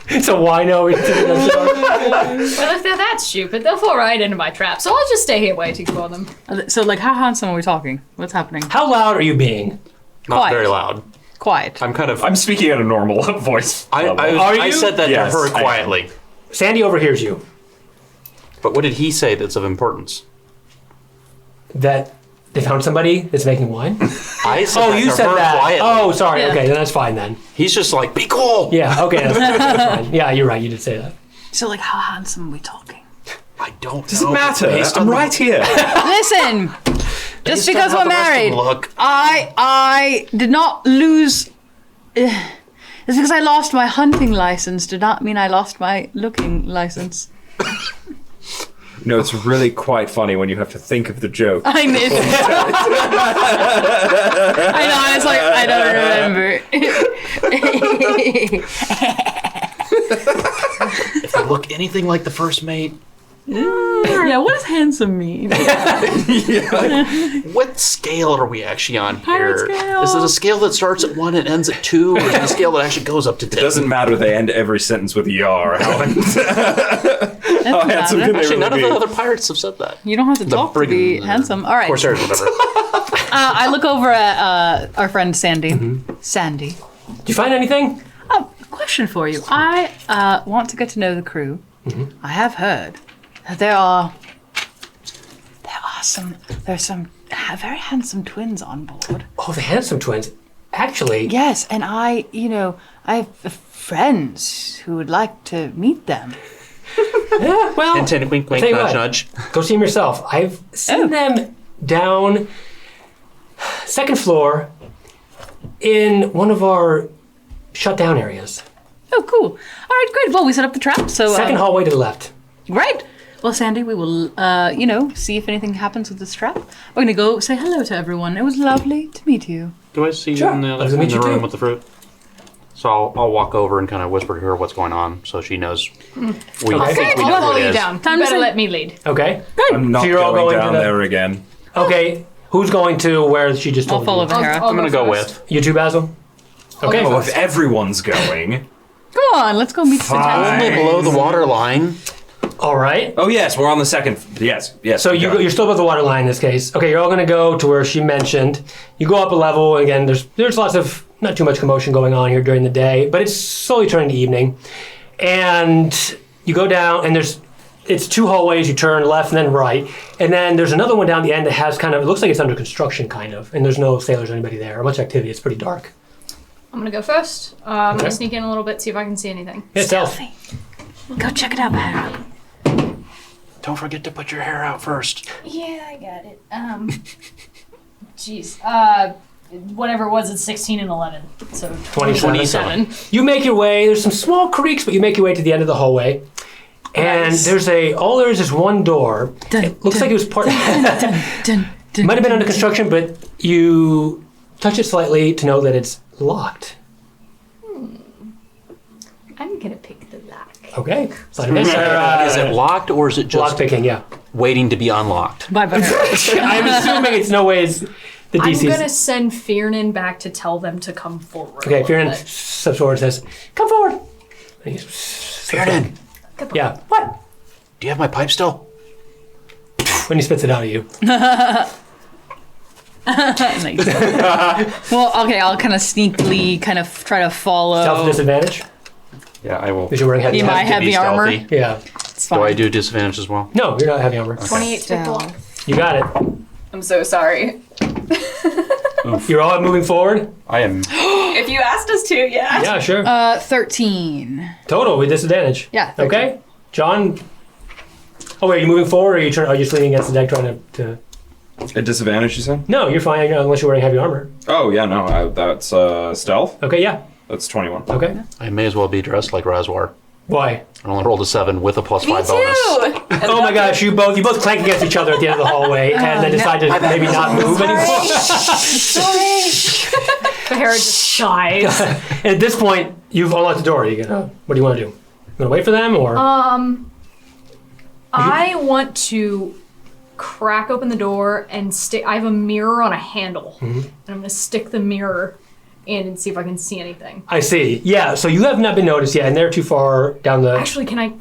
It's a wino. Well, if they're that stupid, they'll fall right into my trap. So I'll just stay here waiting for them. So, like, how handsome are we talking? What's happening? How loud are you being? Not Quiet. very loud. Quiet. I'm speaking at a normal voice. level. I said that Yes, to her I am. quietly. Sandy overhears you. But what did he say that's of importance? That they found somebody that's making wine? I said Oh, that you to said her that. quietly. Oh, sorry. Yeah. Okay, then that's fine then. He's just like, be cool. Yeah, okay. That's fine. Yeah, you're right. You did say that. So, like, how handsome are we talking? I don't Doesn't know. matter. Based on I'm the- right here. Listen! Just based on because how we're the rest of them married, look. I did not lose. It's because I lost my hunting license. Did not mean I lost my looking license. No, it's really quite funny when you have to think of the joke. I know. I know. It's like I don't remember. If I look anything like the first mate, Yeah. What does handsome mean? what scale are we actually on Pirate here? scale. Is it a scale that starts at 1 and ends at 2, or is it a scale that actually goes up to 10? It doesn't matter. They end every sentence with "yar." How handsome can they Actually, really none of be? the other pirates have said that. You don't have to talk to be brigand- handsome. All right. Corsairs, whatever. I look over at our friend Sandy. Sandy. Did you find anything? Oh, question for you. I want to get to know the crew. I have heard that there's some very handsome twins on board. Oh, the handsome twins. Actually, Yes, and I have friends who would like to meet them. yeah, well, Hint, hint, wink, wink, tell you nudge, what. nudge. go see them yourself. I've seen them down second floor in one of our shut down areas. Oh, cool. All right, great. Well, we set up the trap, so Second hallway to the left. Great. Well, Sandy, we will, see if anything happens with this trap. We're going to go say hello to everyone. It was lovely to meet you. Do I see Sure. you in the, Nice to in meet the you room too. with the fruit? So I'll walk over and kind of whisper to her what's going on, so she knows. We Okay. think we I'll know who follow it you is. down. Time You to better say- let me lead. Okay. I'm not So you're all going going down to the- there again. Okay. Who's going to where she just told I'll follow you? Vahara. I'll I'm going to go first. with. You too, Basil? Okay. Oh, if everyone's going. Come on, let's go meet the Fine. Only below the water line. All right. Oh, yes, we're on the second. Yes. So you're still above the water line in this case. Okay, you're all going to go to where she mentioned. You go up a level. Again, there's lots of, not too much commotion going on here during the day, but it's slowly turning to evening. And you go down, and it's two hallways. You turn left and then right. And then there's another one down the end that has kind of, it looks like it's under construction kind of. And there's no sailors or anybody there, or much activity. It's pretty dark. I'm gonna go first. I'm Okay. gonna sneak in a little bit, see if I can see anything. It's stealth. Go check it out, Vahara. Don't forget to put your hair out first. Yeah, I got it. Jeez. Whatever it was, it's 16 and 11. So 27. You make your way. There's some small creaks, but you make your way to the end of the hallway. And Nice. all there is one door. It looks like it was part. Might have been under construction, but you touch it slightly to know that it's locked. I'm gonna pick the lock. Okay. Slide it in. Is it locked, or is it just Lock picking, yeah. waiting to be unlocked? Bye, Vahara. I'm assuming it's no ways the I'm DC's. gonna send Fiernan back to tell them to come forward. Okay, a little Fiernan bit. steps forward and says, "Come forward." Sheridan, Yeah. What? do you have my pipe still? When he spits it out at you. Nice. Well, okay, I'll kind of sneakily try to follow. Stealth disadvantage. Yeah, I will. Because you're wearing heavy You might armor. have To be the armor. stealthy. Yeah. It's fine. Do I do disadvantage as well? No, you're not heavy armor. 28 to pick the lock. You got it. I'm so sorry. You're all moving forward? I am. If you asked us to, yeah. Yeah, sure. 13. Total with disadvantage. Yeah. 13. Okay. John. Oh, wait, are you moving forward or are you just leaning against the deck trying to... At disadvantage, you said? No, you're fine unless you're wearing heavy armor. Oh, yeah, no. That's stealth. Okay, yeah. That's 21. Okay. I may as well be dressed like Razwar. Why? I only rolled a 7 with a +5 Me bonus. too. Oh my gosh, you both clank against each other at the end of the hallway and then decide to maybe not move anymore. Bahara just sighs. And at this point, you've unlocked the door. What do you want to do? You want to wait for them or? I want to crack open the door and stick. I have a mirror on a handle, and I'm gonna stick the mirror in and see if I can see anything. I see. Yeah, so you have not been noticed yet and they're too far down the... Actually, can I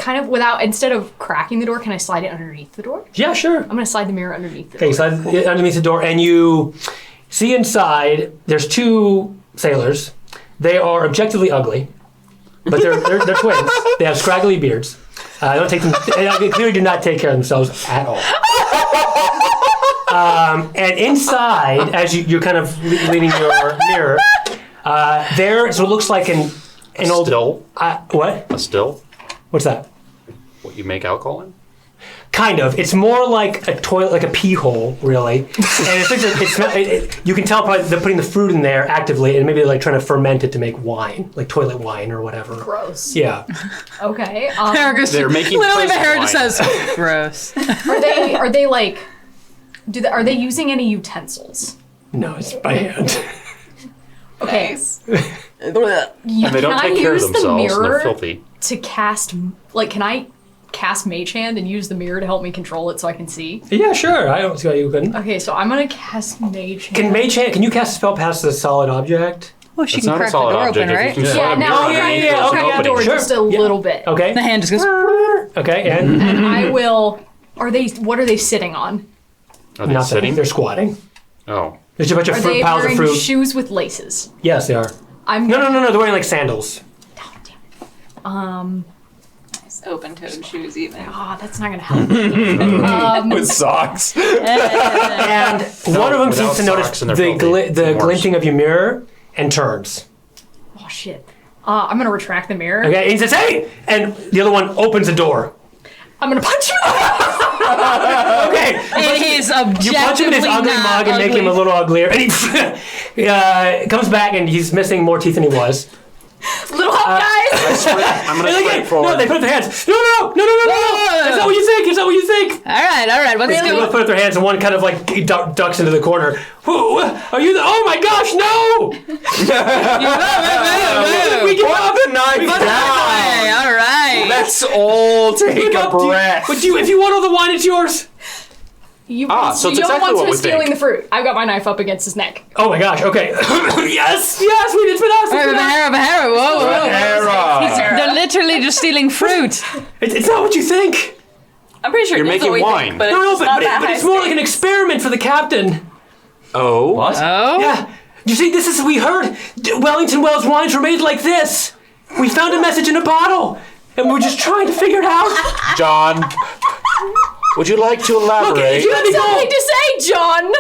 instead of cracking the door, can I slide it underneath the door? Yeah, sure. I'm gonna slide the mirror underneath the door. Okay, slide it underneath the door and you see inside, there's two sailors. They are objectively ugly, but they're twins. They have scraggly beards. Don't take them. They clearly do not take care of themselves at all. And inside, as you're kind of leaning your mirror, so it looks like an old Still? what? A still? What's that? What you make alcohol in? Kind of. It's more like a toilet, like a pee hole, really. And you can tell probably they're putting the fruit in there actively, and maybe they're like trying to ferment it to make wine, like toilet wine or whatever. Gross. Yeah. Okay. They're making literally place Bahara wine. just says gross. Are they like? Are they using any utensils? No, it's by hand. Okay. Nice. And they don't Can I take care of use the themselves and mirror? they're filthy. To cast, can I cast Mage Hand and use the mirror to help me control it so I can see? Yeah, sure. I don't see why you couldn't. Okay, so I'm gonna cast Mage Hand. Can you cast a spell past a solid object? Well, she It's can not a crack the solid door object. open, If right? you can Yeah, slide a now mirror I'm underneath, trying there's to an open the opening. door Sure. just a Yeah. little bit. Okay. The hand just goes. Okay, and And I will. What are they sitting on? Are they nothing. sitting? They're squatting. Oh. There's a bunch of Are fruit, they piles of wearing fruit. shoes with laces? Yes, they are. I'm No. They're wearing like sandals. Nice open-toed shoes, even. That's not gonna help. With socks. And one of them without seems to notice socks and they're the filthy. the Even worse. glinting of your mirror and turns. Oh shit. I'm gonna retract the mirror. Okay, and he says, "Hey!" And the other one opens the door. I'm gonna punch you. Okay. It is objectively You punch him in his ugly not mug and make ugly. him a little uglier, and he comes back and he's missing more teeth than he was. Little help, guys. I'm going to And sprint no, forward. they put up their hands. No. That's not what you think. It's not what you think. All right. What's They both going put up their hands, and one kind of like ducks into the corner. Who are you? Oh my gosh, no! We give up. the knife down. All right. Let's all take Give a up. breath. If you want all the wine, it's yours. You, so it's you don't exactly want what to we stealing think. the fruit. I've got my knife up against his neck. Oh my gosh. Okay. Yes. It's been us. It's been us. Bahara. Whoa. Hera. They're literally just stealing fruit. It's not what you think. I'm pretty sure You're it is making what we wine. think, but No, it's but not that it's high more like an stakes. experiment for the captain. Oh. What? Oh. Yeah. You see, we heard Wellington Wells wines were made like this. We found a message in a bottle, and we're just trying to figure it out. John, would you like to Look, elaborate? if you let me Something go, to say, John.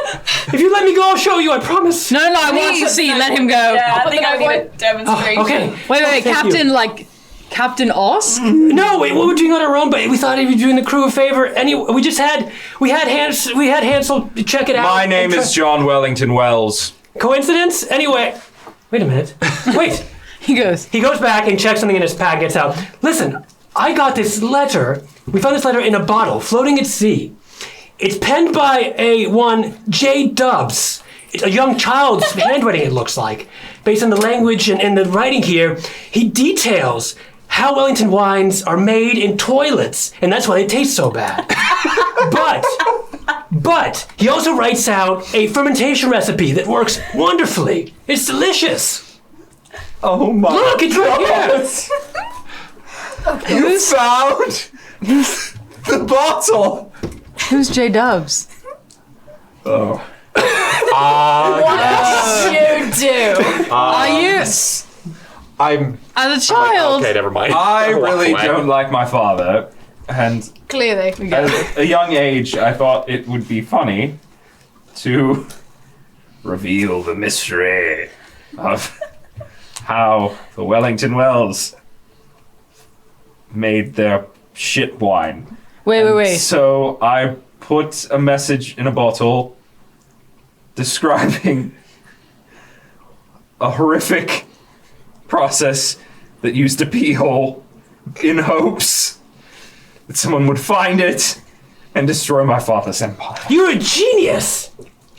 if you let me go, I'll show you. I promise. No, I want to see. Let him go. Yeah, I put think the I knife need away. a demonstration. Okay. Wait, Thank you. Captain, Captain Oz? No, wait. What we're doing on our own, but we thought he'd be doing the crew a favor. Anyway, we had Hansel check it out. My name and is John Wellington Wells. Coincidence? Anyway, wait a minute. Wait. He goes. He goes back and checks something in his pack, gets out. Listen, I got this letter. We found this letter in a bottle, floating at sea. It's penned by one J. Dubs. It's a young child's handwriting, it looks like. Based on the language and the writing here, he details how Wellington wines are made in toilets, and that's why they taste so bad. But he also writes out a fermentation recipe that works wonderfully. It's delicious. Oh my Look, it's right here. found the bottle. Who's J Dubs? Oh. You do. Are you I'm as a child? okay. Never mind. I Walk really away. don't like my father, and Clearly. at a young age, I thought it would be funny to reveal the mystery of how the Wellington Wells made their shit wine. Wait. So I put a message in a bottle describing a horrific process that used a pee hole in hopes that someone would find it and destroy my father's empire. You're a genius.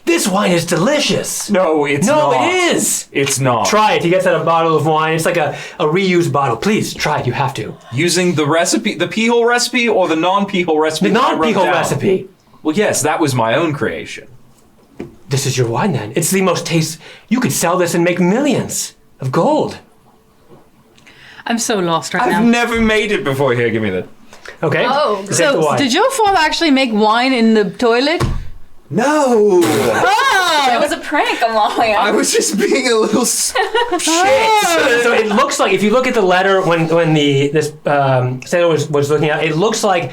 This wine is delicious. No, it's No, not. it is. It's not. Try it. He gets out a bottle of wine. It's like a reused bottle. Please try it. You have to. Using the recipe, the pee hole recipe, or the non-pee hole recipe? The that I wrote non-pee hole down? recipe. Well, yes, that was my own creation. This is your wine then. It's the most taste. You could sell this and make millions of gold. I'm so lost right I've now. never made it before. Here, give me that. Okay. Oh, Take the So, wine. did your father actually make wine in the toilet? No, It was a prank, Amalia. I was just being a little shit. So it looks like if you look at the letter when this sailor was looking at, it looks like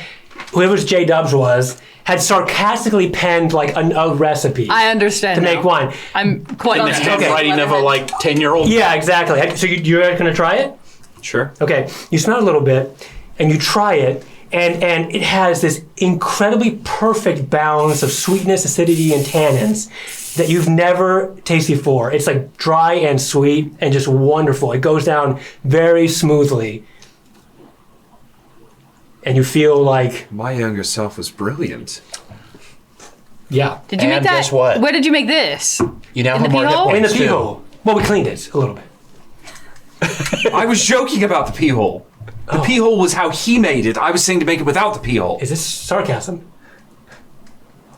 whoever's J Dubs was had sarcastically penned like a recipe I understand to now. make wine. I'm quite In the honest. handwriting of a like 10-year-old. Yeah, exactly. So you're gonna try it? Sure. Okay. You smell it a little bit, and you try it, and it has this incredibly perfect balance of sweetness, acidity, and tannins that you've never tasted before. It's like dry and sweet and just wonderful. It goes down very smoothly. And you feel like, My younger self was brilliant. yeah. Did you make And that? guess what? Where did you make this? You now In have the more pee hit hole? In the points pee too. hole. Well, we cleaned it a little bit. I was joking about the pee hole. The pee hole was how he made it. I was saying to make it without the pee hole. Is this sarcasm?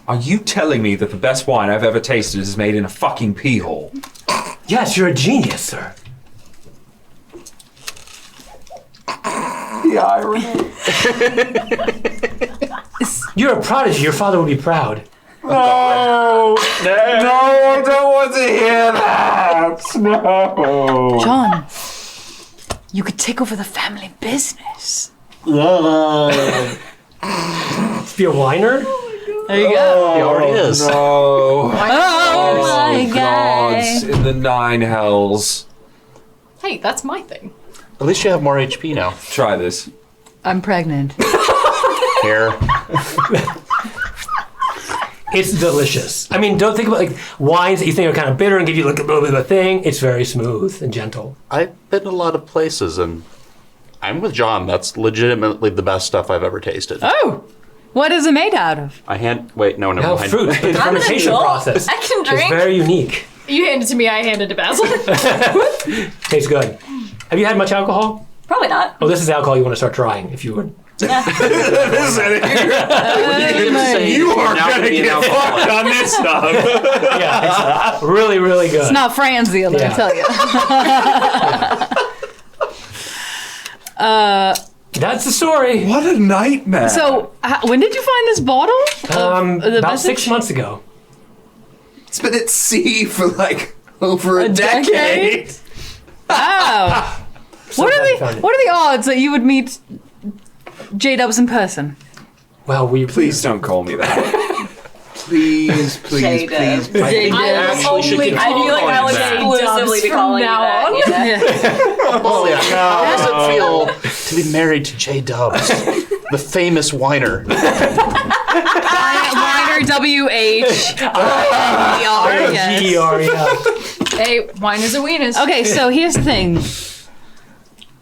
Are you telling me that the best wine I've ever tasted is made in a fucking pee hole? Yes, you're a genius, sir. The irony. You're a prodigy. Your father would be proud. No, I don't want to hear that. No. John, you could take over the family business. Be a whiner? There you go. He already is. No. Oh my Gods in the nine hells. Hey, that's my thing. At least you have more HP now. Try this. I'm pregnant. Here. It's delicious. I mean, don't think about like wines that you think are kind of bitter and give you like a little bit of a thing. It's very smooth and gentle. I've been a lot of places, and I'm with John. That's legitimately the best stuff I've ever tasted. Oh, what is it made out of? Wait, no, never No mind. fruit. The I'm an fermentation adult. process I can is drink. very unique. You handed it to me, I handed it to Basil. Tastes good. Have you had much alcohol? Probably not. Oh, this is alcohol you want to start trying if you would. Say You are now gonna be an get alcoholic. fucked on this stuff. Yeah, it's really, really good. It's not Franzia, let Yeah. me tell you. That's the story. What a nightmare. So, when did you find this bottle? the About message? 6 months ago. it's been at sea for like over a decade? decade. Wow. Somehow I found it. What are the odds that you would meet J-Dubs in person? Well, we Please don't call me that. Please, please, J-Dub. please. I actually should only continue I feel like I'll calling that. exclusively be from calling you now that. on. Yeah. Oh, yeah. How does it feel to be married to J Dubs, the famous whiner? Winer W-H. Yes. GR, yeah. Hey, wine is a weenus. Okay, so here's the thing.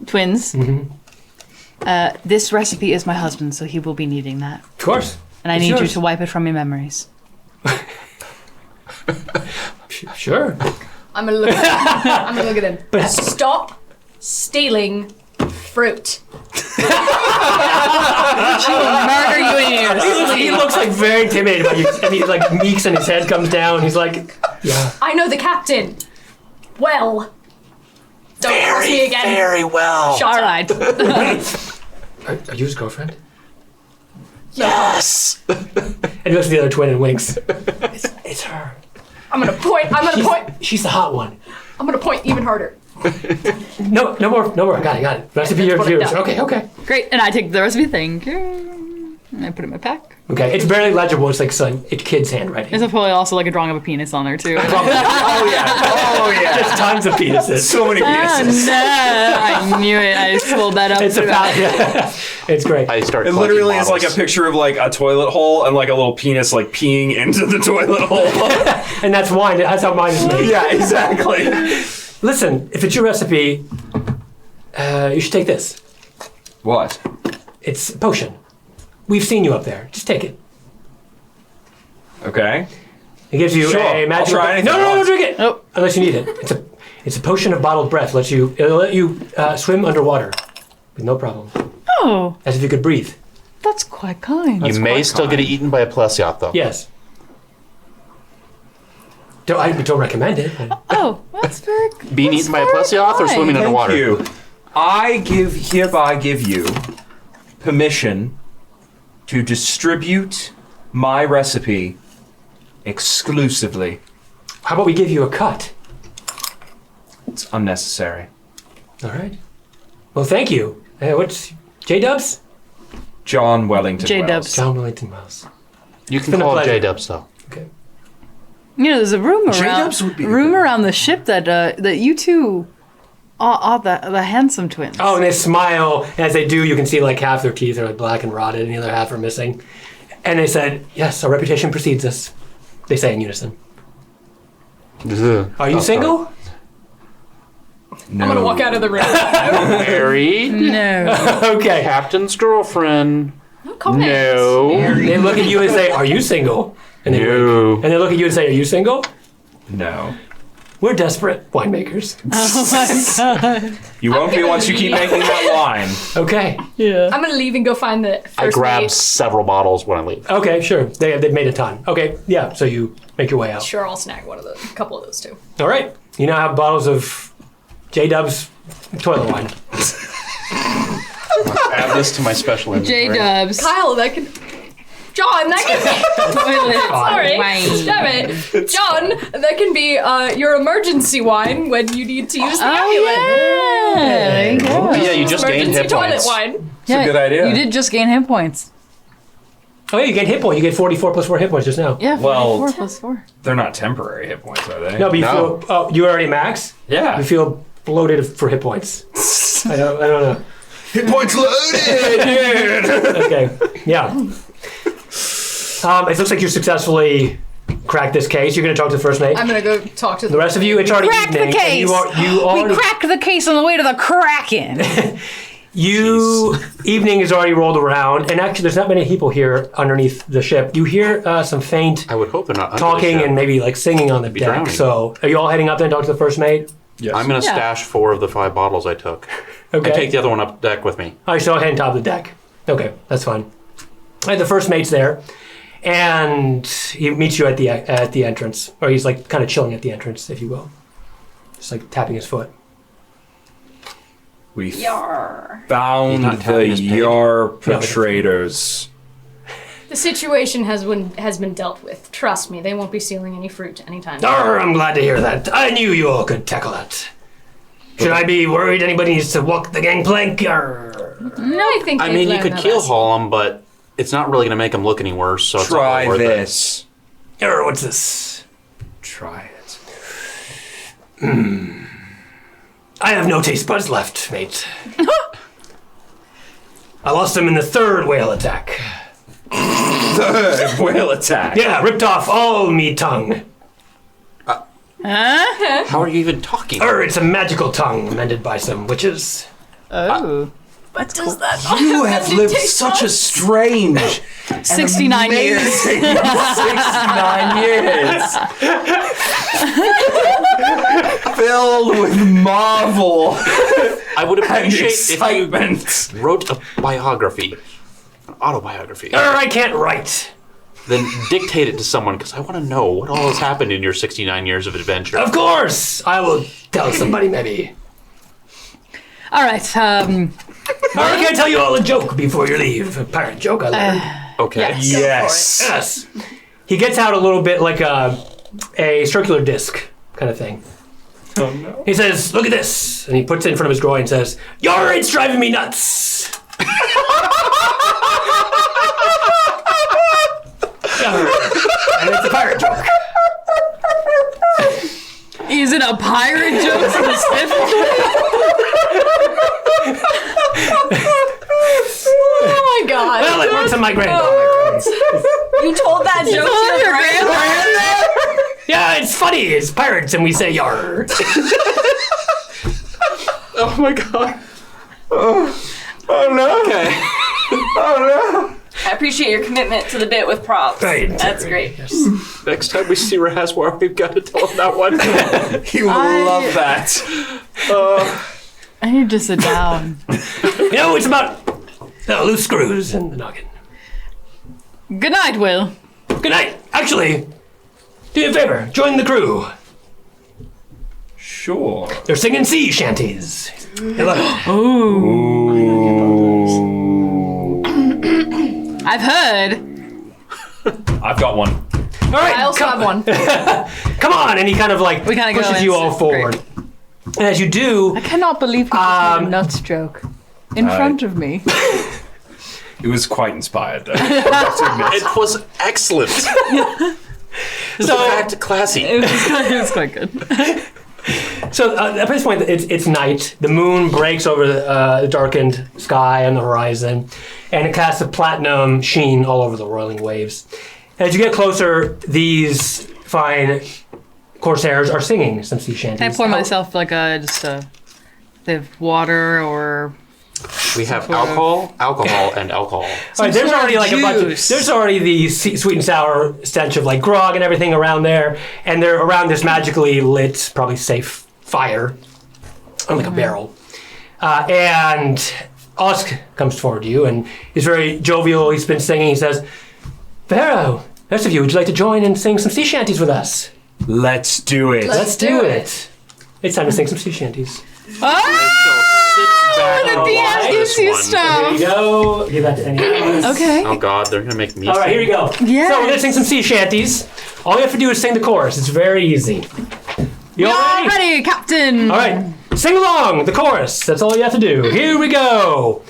Twins. This recipe is my husband, so he will be needing that. Of course. And I It's need you yours. to wipe it from your memories. Sure. I'm gonna look at him. Stop stealing fruit. She will murder you in your He looks like very intimidated by you. And he like meeks and his head comes down. He's like, yeah. I know the captain. Well. Don't cross me again. Very well. Shut All up. right. Are you his girlfriend? Yes! And he looks at the other twin and winks. It's her. I'm gonna point. She's the hot one. I'm gonna point even harder. No more. Got it. Recipe put it yours. down. Okay. Great. And I take the recipe. Thank you. And I put it in my pack. Okay, it's barely legible. It's like it's kid's handwriting. There's probably also like a drawing of a penis on there too. Oh yeah. There's tons of penises. So many pieces. No, I knew it. I pulled that up. It's it's great. I start It collecting literally is like a models. picture of like a toilet hole and like a little penis like peeing into the toilet hole. And that's wine. That's how mine is made. Yeah, exactly. Listen, if it's your recipe, you should take this. What? It's a potion. We've seen you up there. Just take it. Okay. It gives you Sure, a magic. I'll try anything No, once. drink it. Oh. Unless you need it. It's a potion of bottled breath. It'll let you swim underwater with no problem, Oh, as if you could breathe. that's quite kind. You may quite still get kind. eaten by a plesiot, though. Yes. I don't recommend it. But Oh, that's very. Being that's eaten by a very plesiot or kind. swimming Thank underwater? you. I hereby give you permission to distribute my recipe exclusively. how about we give you a cut? It's unnecessary. All right. Well, thank you. What's J-Dubs? John Wellington J-Dubs. Wells. John Wellington Wells. You can been a call it pleasure. J-Dubs, though. Okay. You know, there's a rumor J-Dubs would be around the ship that you two are the handsome twins. Oh, and they smile. And as they do, you can see like half their teeth are like black and rotted, and the other half are missing. And they said, "Yes, our reputation precedes us." They say in unison. Are you single? No. I'm gonna walk out of the room. Married? No. Okay. Captain's girlfriend? No comment. No. They look at you and say, "Are you single?" And they No. wink. And they look at you and say, "Are you single?" No. We're desperate winemakers. Oh my god. You won't be once you keep making that wine. Okay. Yeah. I'm gonna leave and go find the first I grab mate. several bottles when I leave. Okay, sure. They've made a ton. Okay, yeah. So you make your way out. Sure, I'll snag one of those, a couple of those too. All right. You now have bottles of J-Dubs toilet wine. Add this to my special inventory. J-Dubs. Kyle, that could. John, that could be. Sorry, Wine. damn it, John. That can be your emergency wine when you need to use the amulet. Oh yeah. There you go. Oh, yeah, you just gained Emergency hit toilet points. wine. Yeah, a good idea. You did just gain hit points. Oh, yeah, you get hit point. You get 44 plus 4 hit points just now. Yeah. Well- 4 plus 4. They're not temporary hit points, are they? No, but you No. feel. Oh, you already max? Yeah. You feel bloated for hit points. I don't know. Hit points loaded, dude. Okay. Yeah. It looks like you successfully cracked this case. You're going to talk to the first mate. I'm gonna go talk to The rest of you, it's already Crack the evening. And case. you already. We cracked the case on the way to the Kraken. Evening has already rolled around, and actually, there's not many people here underneath the ship. You hear some faint I would hope they're not under the talking ship. and maybe like singing on the deck. drowning. So, are you all heading up there and talk to the first mate? Yes. I'm going to Yeah. stash 4 of the 5 bottles I took. Okay. And take the other one up deck with me. All right, so I'll head on top of the deck. Okay, that's fine. All right, the first mate's there, and he meets you at the entrance, or he's like kind of chilling at the entrance, if you will, just like tapping his foot. We Yar. found He's not the tapping his pig. Yar perpetrators. The situation has been dealt with. Trust me, they won't be stealing any fruit anytime. Arr, I'm glad to hear that. I knew you all could tackle that. Should I be worried anybody needs to walk the gangplank? Arr. No, I think. I they've mean, you learned could their keel lesson. haul them, but it's not really going to make them look any worse, so it's not Try really worth this. Arr, what's this? Try it. I have no taste buds left, mate. I lost them in the third whale attack. Third whale attack. Yeah, ripped off all me tongue. it. How are you even talking? It's a magical tongue mended by some witches. Oh. But does that You have lived such a strange 69 years. 69 years. Filled with marvel I would and appreciate if you excitement. wrote a biography, an autobiography, I can't write. then dictate it to someone, because I want to know what all has happened in your 69 years of adventure. Of course, I will tell somebody maybe. All right. Can I tell you all a joke before you leave? A pirate joke I learned. Okay. Yes. Yes. He gets out a little bit like a circular disc kind of thing. Oh no. He says, look at this. And he puts it in front of his groin and says, Yar, it's driving me nuts. And it's a pirate joke. Is it a pirate joke specifically? Oh my god. Well, it works on my granddaughter. You told that joke to your grandma? Yeah, it's funny. It's pirates and we say Yar. Oh my god. Oh no. Okay. Oh no. I appreciate your commitment to the bit with props. Right. That's great. Yes. Next time we see Razwar, we've got to tell him that one. He will love that. I need to sit down. You know, it's about loose screws in the noggin. Good night, Will. Good night. Actually, do me a favor. Join the crew. Sure. They're singing sea shanties. Hello. I've heard. I've got one. All right. I also have one. Come on. And he kind of like We kinda go pushes in, you all so- forward. And as you do, I cannot believe you just made a nuts joke in front of me. It was quite inspired, though. I have to admit. It was excellent. It's So- in fact classy. It was quite good. so at this point, it's night. The moon breaks over the darkened sky on the horizon, and it casts a platinum sheen all over the roiling waves. As you get closer, these fine corsairs are singing some sea shanties. Can I pour myself like just a bit of water or We have Sort of. alcohol, and alcohol. All right, there's sort of already like a bunch of, juice. there's already the sweet and sour stench of like grog and everything around there, and they're around this magically lit, probably safe fire on like a barrel. And Osk comes forward to you and he's very jovial. He's been singing. He says, "Pharaoh, rest of you, would you like to join and sing some sea shanties with us? Let's do it. Let's do it. It's time to sing some sea shanties." the DM gives you Here stuff. you go. Give that to anyone. Okay. Oh God, they're gonna make me. All right, here we go. Yes. So we're gonna sing some sea shanties. All you have to do is sing the chorus. It's very easy. You all All ready? ready, Captain. All right, sing along the chorus. That's all you have to do. Here we go.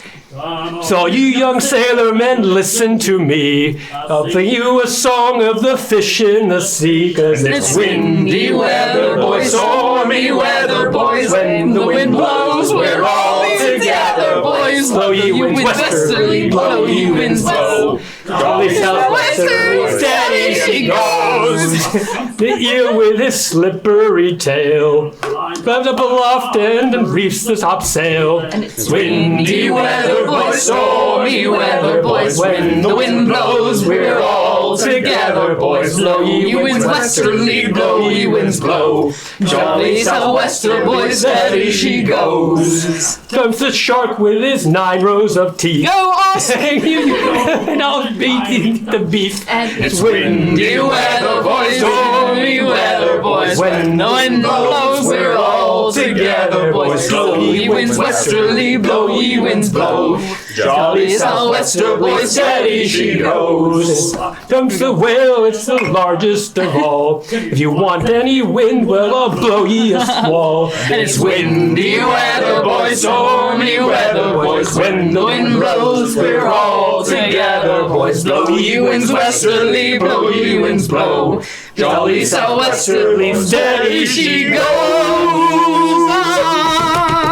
So you young sailor men, listen to me. I'll sing you a song of the fish in the sea. 'Cause it's windy weather, boys, stormy weather, boys. When the wind blows, we're all together, boys. Blow ye winds westerly, blow ye winds blow. Jolly southwesterly, steady she goes. The eel with his slippery tail climbs up aloft and reefs the topsail. And it's windy weather, boys, stormy weather, boys. When the wind blows, we're all together, boys. Blow ye winds westerly, blow ye winds blow. Jolly southwester, boys, steady she goes. Comes the shark with his 9 rows of teeth. Go, Osk. And I'll beat the beef. And It's windy weather, boys, stormy weather, boys. When the wind blows, we're all together, boys. Blow ye winds westerly, blow ye winds blow. Jolly southwester, boys, steady she goes. Comes the whale, it's the largest of all. If you want any wind, well, I'll blow ye a squall. And it's windy weather, boys, stormy weather, boys. When the wind blows, we're all together, boys. Blow ye winds westerly, blow ye winds blow. Jolly southwesterly, steady she goes.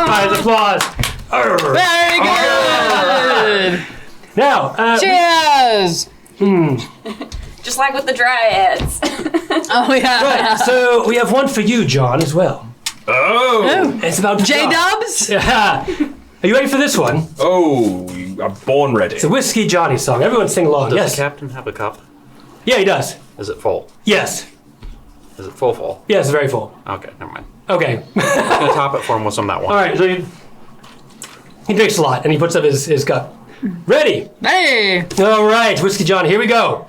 Guys, applause. Arr. Very good. Now, Cheers. Just like with the dryads. Oh yeah. right, so we have one for you, John, as well. Oh. It's about J John. Dubs. Yeah. Are you ready for this one? Oh, I'm born ready. It's a Whiskey Johnny song. Everyone sing along. Does Yes. the captain have a cup? Yeah, he does. Is it full? Yes. Is it full? Yes, very full. Okay, never mind. Okay. I'm gonna top it for him with some of that All one. right. So he drinks a lot, and he puts up his cup. Ready? Hey. All right, Whiskey Johnny. Here we go.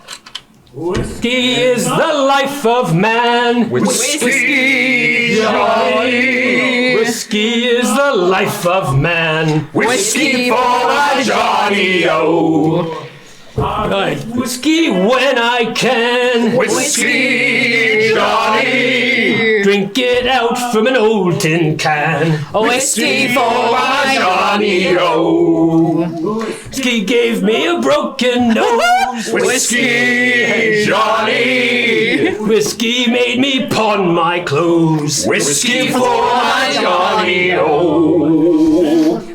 Whiskey is the life of man. Whiskey Johnny. Whiskey is the life of man. Whiskey for my Johnny-O. Right. Whiskey when I can. Whiskey, Johnny. Drink it out from an old tin can. Whiskey for my Johnny-O. Whiskey gave me a broken nose. Whiskey, Johnny. Whiskey made me pawn my clothes. Whiskey for my Johnny-O.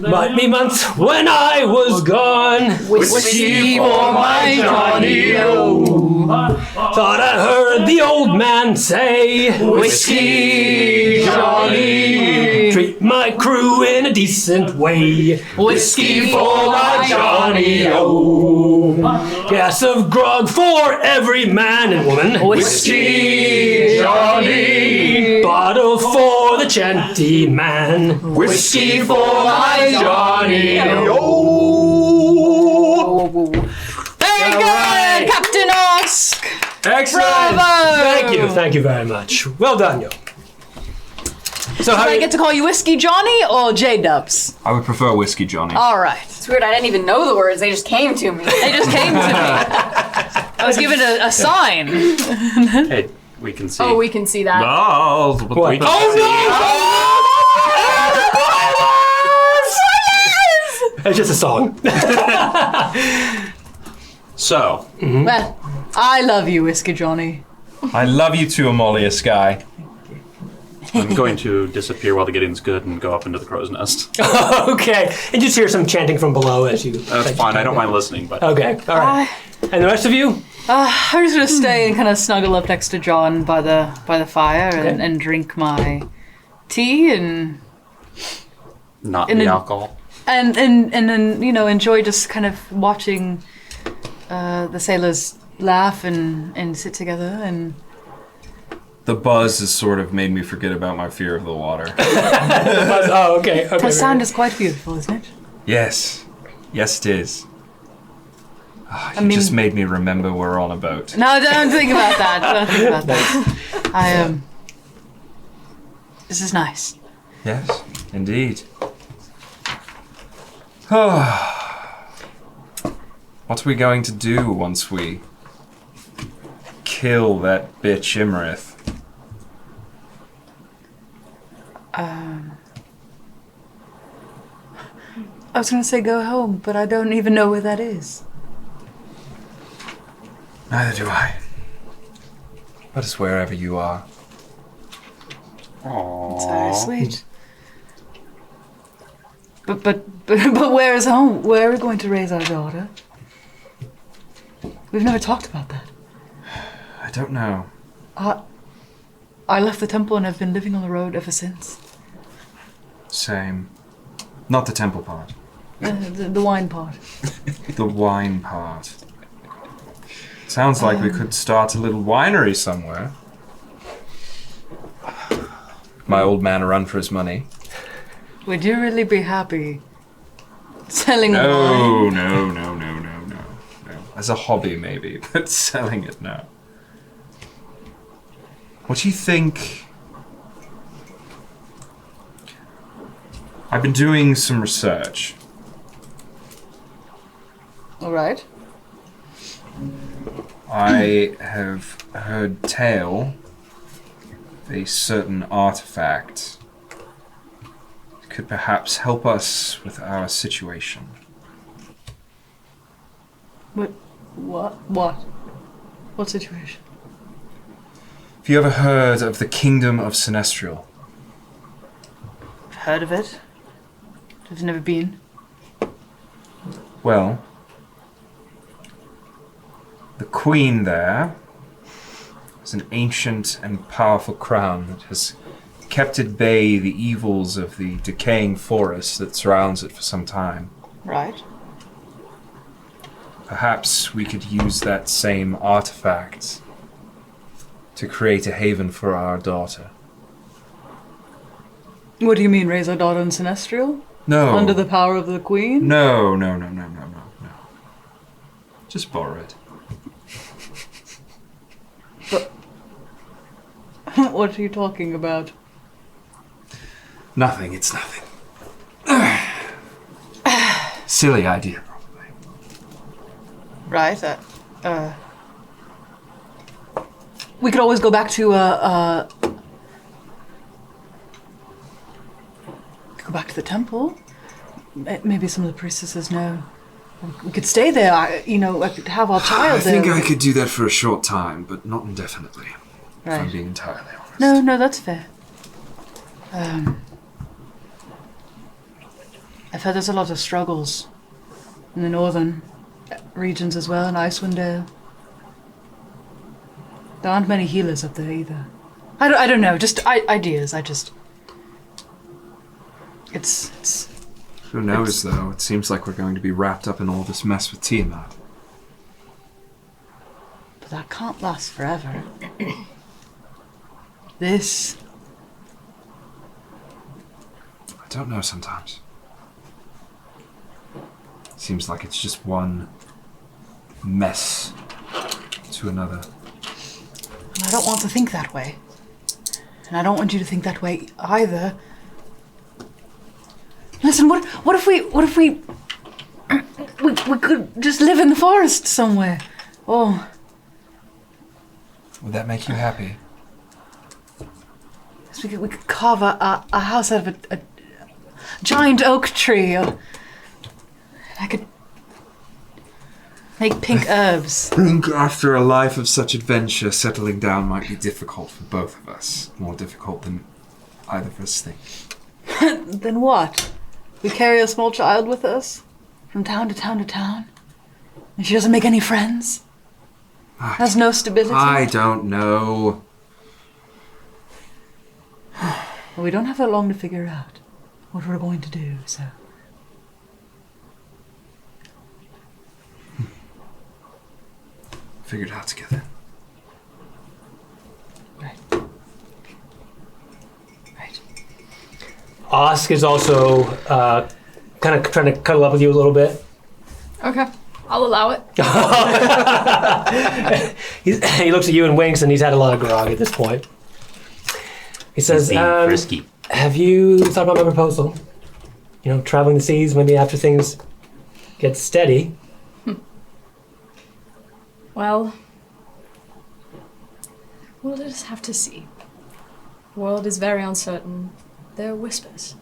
Might be months when I was gone. Whiskey for my Johnny-O. Thought I heard the old man say, Whiskey, Johnny. treat my crew in a decent way. Whiskey for my Johnny-O. Glass of grog for every man and woman. Whiskey, Johnny. Bottle for the chanty man. Whiskey for my Johnny-O. Very good, Captain Osk. Excellent. Bravo. Thank you very much. Well done, yo. So Do how I get to call you Whiskey Johnny or J-Dubs? I would prefer Whiskey Johnny. All right. It's weird. I didn't even know the words. They just came to me. They just came to me. I was given a sign. Hey, we can see. Oh, we can see that. Oh, What? we can Oh, see. It's just a song. So, Well, I love you, Whiskey Johnny. I love you too, Amalia Sky. I'm going to disappear while the getting's good and go up into the crow's nest. Okay. And just hear some chanting from below as you. That's fine. I don't mind listening, but Okay. All right. And the rest of you? I'm just gonna stay and kind of snuggle up next to John by the fire and drink my tea and not And the then- alcohol. and then enjoy just kind of watching the sailors laugh and sit together and. The buzz has sort of made me forget about my fear of the water. Oh, okay. The sound is quite beautiful, isn't it? Yes. Yes, it is. You mean- just made me remember we're on a boat. No, don't think about that. Don't think about that. This is nice. Yes, indeed. What are we going to do once we kill that bitch Imarith? I was gonna say go home, but I don't even know where that is. Neither do I. But it's wherever you are. It's very sweet. But where is home? Where are we going to raise our daughter? We've never talked about that. I don't know. I left the temple and have been living on the road ever since. Same. Not the temple part. The wine part. The wine part. Sounds like we could start a little winery somewhere. My old man a run for his money. Would you really be happy selling wine? No. As a hobby, maybe, but selling it, no. What do you think? I've been doing some research. All right. I have heard tale of a certain artifact that could perhaps help us with our situation. What situation? Have you ever heard of the Kingdom of Sinestro? I've heard of it. I've never been. Well, the queen there is an ancient and powerful crown that has kept at bay the evils of the decaying forest that surrounds it for some time. Right. Perhaps we could use that same artifact to create a haven for our daughter. What do you mean, raise our daughter in Sinestro? No. Under the power of the queen? No. Just borrow it. What are you talking about? Nothing, it's nothing. Silly idea, probably. Right. We could always go back to the temple. Maybe some of the priestesses know. We could stay there. I could have our child there. I think I could do that for a short time, but not indefinitely. If I'm Right. being entirely honest. No, that's fair. I've heard there's a lot of struggles in the northern regions as well, in Icewind Dale. There aren't many healers up there either. I don't know, just ideas. It's Who knows, though? It seems like we're going to be wrapped up in all this mess with Tiamat. But that can't last forever. This... I don't know sometimes. Seems like it's just one mess to another. And I don't want to think that way. And I don't want you to think that way either. Listen, what if we could just live in the forest somewhere? Oh, Would that make you happy? so we could carve a house out of a giant oak tree, or I could make pink herbs. I think after a life of such adventure, settling down might be difficult for both of us. More difficult than either of us think. Then what? We carry a small child with us from town to town to town, and she doesn't make any friends. Has no stability. I don't know. Well, we don't have that long to figure out what we're going to do, so. Figured out together. Right. Right. Osk is also kind of trying to cuddle up with you a little bit. Okay, I'll allow it. He looks at you and winks, and he's had a lot of grog at this point. He says, He's being frisky. have you thought about my proposal? You know, traveling the seas, maybe after things get steady. Well, we'll just have to see. The world is very uncertain. There are whispers.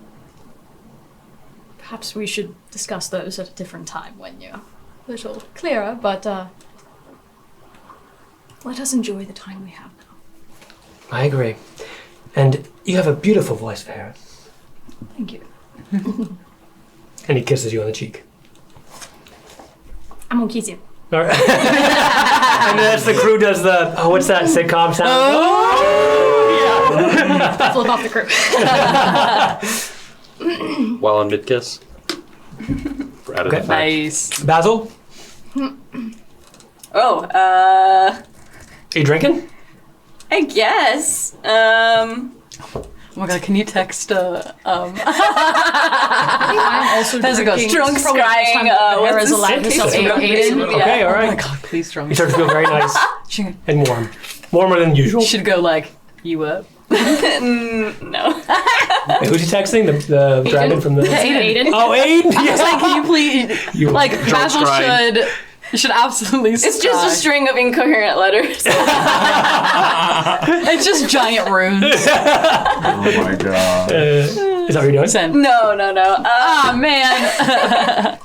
Perhaps we should discuss those at a different time when you're a little clearer, but let us enjoy the time we have now. I agree. And you have a beautiful voice, Farah. Thank you. And he kisses you on the cheek. I'm gonna kiss you. All right. And that's the crew does the, what's that sitcom sound? Flip off the crew. While on mid-kiss. Out of the fact. Nice. Basil, Oh, are you drinking? I guess. Oh my god, can you text, I'm also How's it go? drinking. Drunk It's probably the first time scrying, Sarah's what's allowed this? herself It's Aiden. Yeah. Okay, all oh my right. god, please drunk. You start to feel very nice She and warm. Warmer than usual. should go like, you up? No. Wait, who's he texting? The dragon from the... Aiden. Oh, Aiden! I was like, can you please, You like, Basil scrying. should absolutely It's just a scry. string of incoherent letters. It's just giant runes. Oh my god. is that what you're doing? Send. No. Ah, man.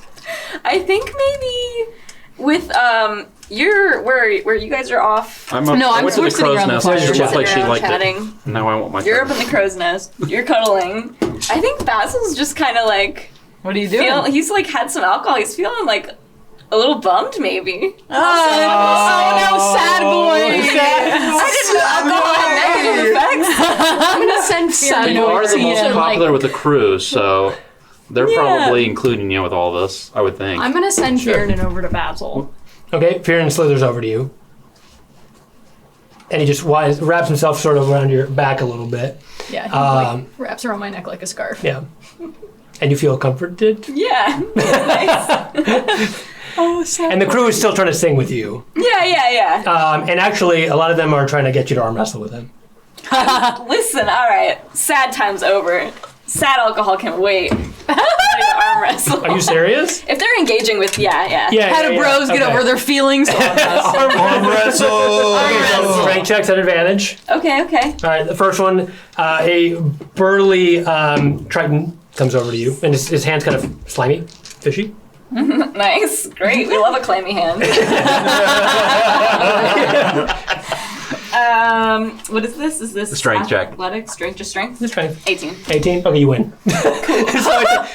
I think maybe with where you guys are off. I'm up, No, I I'm- went to we're the sitting crow's around the nest. fire. It We're looked like she sitting around liked chatting. it. Now I want my You're turn. up in the crow's nest. You're cuddling. I think Basil's just kind of like What are you doing? he's like had some alcohol. He's feeling like a little bummed maybe. Oh, no, sad boy. I didn't know alcohol had negative effects. I'm gonna send Fear You are the most to, popular with the crew, so they're Yeah. probably including you with all this, I would think. I'm gonna send Fearnan over to Basil. Okay, Fearon slithers over to you. And he just wraps himself sort of around your back a little bit. Yeah, he Um, wraps around my neck like a scarf. Yeah. And you feel comforted. Yeah. Nice. Oh, sad. And the crew is still trying to sing with you. Yeah. And actually, a lot of them are trying to get you to arm wrestle with him. Listen, all right. Sad time's over. sad alcohol can wait. I'm ready to arm wrestle. Are you serious? If they're engaging with, yeah. Yeah. How do bros get over their feelings? Arm wrestle! Strength checks at advantage. Okay. All right, the first one, a burly Triton comes over to you, and his hand's kind of slimy, fishy. Nice. Great. We love a clammy hand. What is this? Is this Strength check. Athletics? Strength? Just strength? Just strength. 18. 18? Okay, you win. So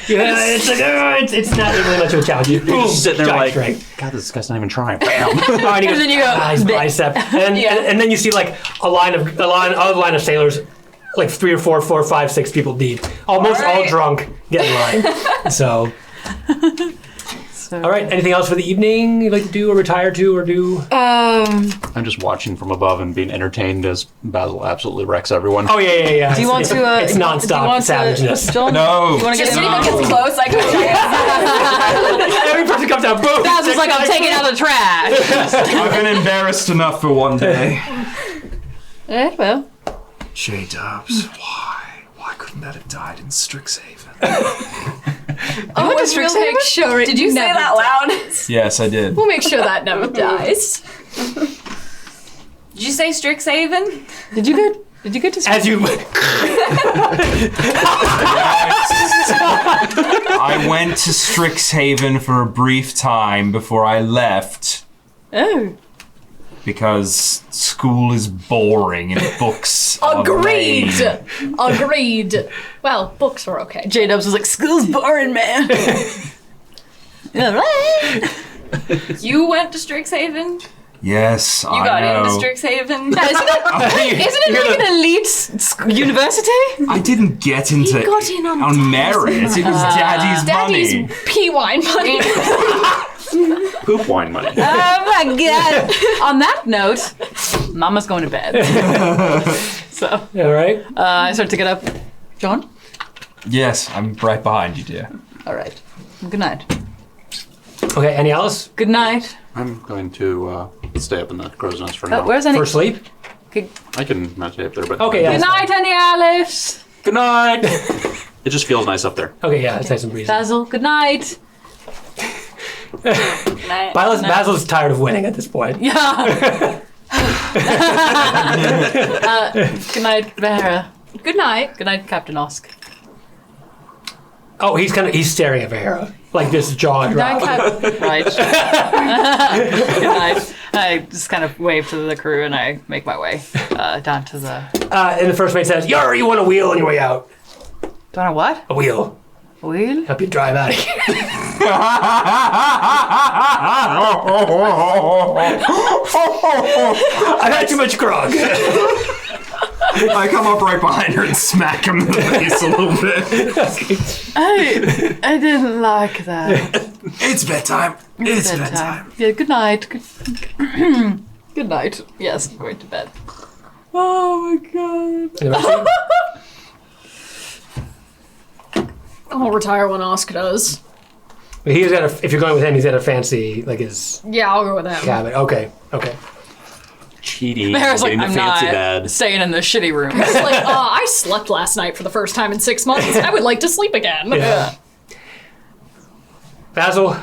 it's not really much of a challenge. You're just sitting there Giant like, strength. God, this guy's not even trying. Bam. Oh, and he goes, Then you go, his bicep. And then you see like a line of sailors, like 3 or 4, 5, 6 people deep. Almost all Alright. drunk, get in line. So, all right, anything else for the evening you'd like to do or retire to or do? I'm just watching from above and being entertained as Basil absolutely wrecks everyone. Oh, yeah. Do you want to? It's nonstop savageness. John, No. you want to Just get if a anyone gets close, I can Every person comes out, boom! Basil's like, I'm taking out the trash. I've been embarrassed enough for one day. Yeah, well. J-Dubs, why? Why couldn't that have died in Strixhaven? Oh, we'll make sure it Did you say never that loud? Yes, I did. We'll make sure that never dies. Did you say Strixhaven? Did you get to? As you... I went to Strixhaven for a brief time before I left Oh. because school is boring and books are Agreed. lame. Agreed. Well, books are okay. J-Dubs was like, school's boring, man. All right. You went to Strixhaven? Yes, You I got know. into Strixhaven? Isn't it like an elite university? I didn't get into He got in on merit. It was Daddy's Daddy's money. pea wine money. Poop wine money. Oh my god. On that note, Mama's going to bed. So, All right. I start to get up. John? Yes, I'm right behind you, dear. All right. Good night. Okay, any else? Good night. I'm going to stay up in the crow's nest for now. Where's any? For sleep? I can meditate up there, but Okay, yeah. Good night, Annie Alice. Good night. It just feels nice up there. Okay, yeah, it's nice and breezy. Basil, good night. Night. Basil's tired of winning at this point. Yeah. Good night, Vahara. Good night. Good night, Captain Osk. Oh, he's staring at Vahara. Like this jaw Good night, drop. Right. Good night. I just kind of wave to the crew and I make my way down to the. And the first mate says, "Yar, you want a wheel on your way out? Do I know what? A wheel. Wheel? Help you drive out of here." I've had too much grog. I come up right behind her and smack him in the face a little bit. I didn't like that. It's bedtime. It's bedtime. Yeah, good night. Good night. Yes, I'm going to bed. Oh my god. I'll retire when Oscar does. He's got if you're going with him, he's got a fancy, like his Yeah, I'll go with him. cabin. Okay. Cheating. Vahara's like, getting the I'm fancy not bed. staying in the shitty room. It's like, I slept last night for the first time in 6 months. I would like to sleep again. Yeah. Basil?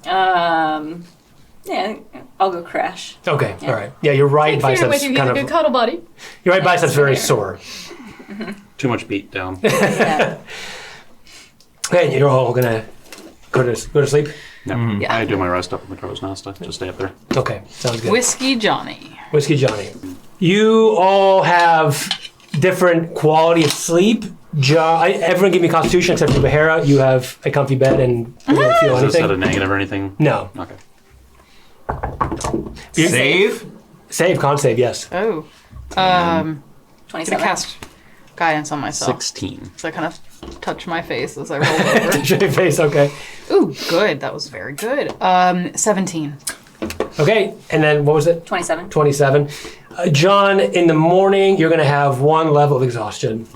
Yeah, I'll go crash. Okay, all right. Yeah, your right Take Fear with bicep's you, get kind a good of... cuddle buddy. Your right bicep's very sore. Too much beat down. Yeah. Okay, you're all gonna go to sleep? No, Yeah. I do my rest up in the crow's nest. I just stay up there. Okay, sounds good. Whiskey Johnny. Whiskey Johnny. You all have different quality of sleep. Everyone give me Constitution except for Vahara. You have a comfy bed and you don't feel Is this at a anything. negative or anything? No. Okay. Save? Save, con save, yes. Oh. Gonna 27. cast guidance on myself. 16. So I kind of touch my face as I roll over. Your face, okay. Ooh, good. That was very good. 17. Okay, and then what was it? 27. 27. John, in the morning, you're going to have 1 level of exhaustion.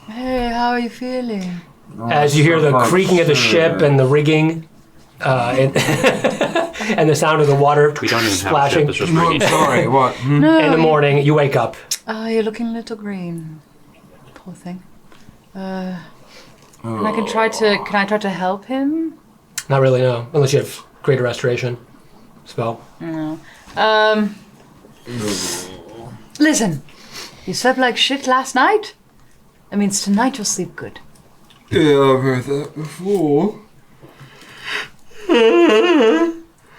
Hey, how are you feeling? As you hear the creaking of the ship and the rigging, and, and the sound of the water We don't even splashing. have a ship. It's just No, I'm rigging. sorry, what? No. In the morning, you wake up. You're looking a little green. Poor thing. And I can try to. Can I try to help him? Not really, no. Unless you have Greater Restoration spell. No. Listen, you slept like shit last night. That means tonight you'll sleep good. Yeah, I've heard that before.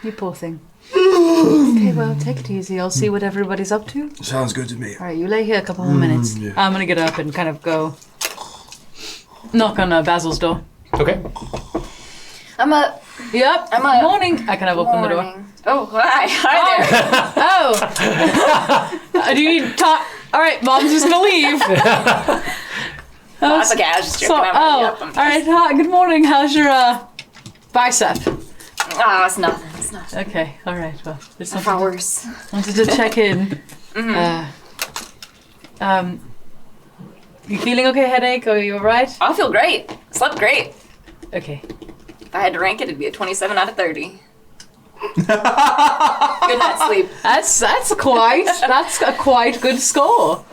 You poor thing. Okay, well, take it easy. I'll see what everybody's up to. Sounds good to me. All right, you lay here a couple more minutes. Yeah. I'm gonna get up and kind of go knock on Basil's door. Okay. I'm up. Yep. I'm up. Morning. I kind of open the door. Morning. Oh, hi. Hi there. Oh. Do you need talk? All right, Mom's just gonna leave. That's okay. I was just joking. I'm already up. all right. Hi, good morning. How's your bicep? Oh, it's nothing. It's nothing. Okay. All right. Well, just Far worse. wanted to check in. You feeling okay? Headache? Are you all right? I feel great. Slept great. Okay. If I had to rank it, it'd be a 27 out of 30. Good night's sleep. That's a quite good score. All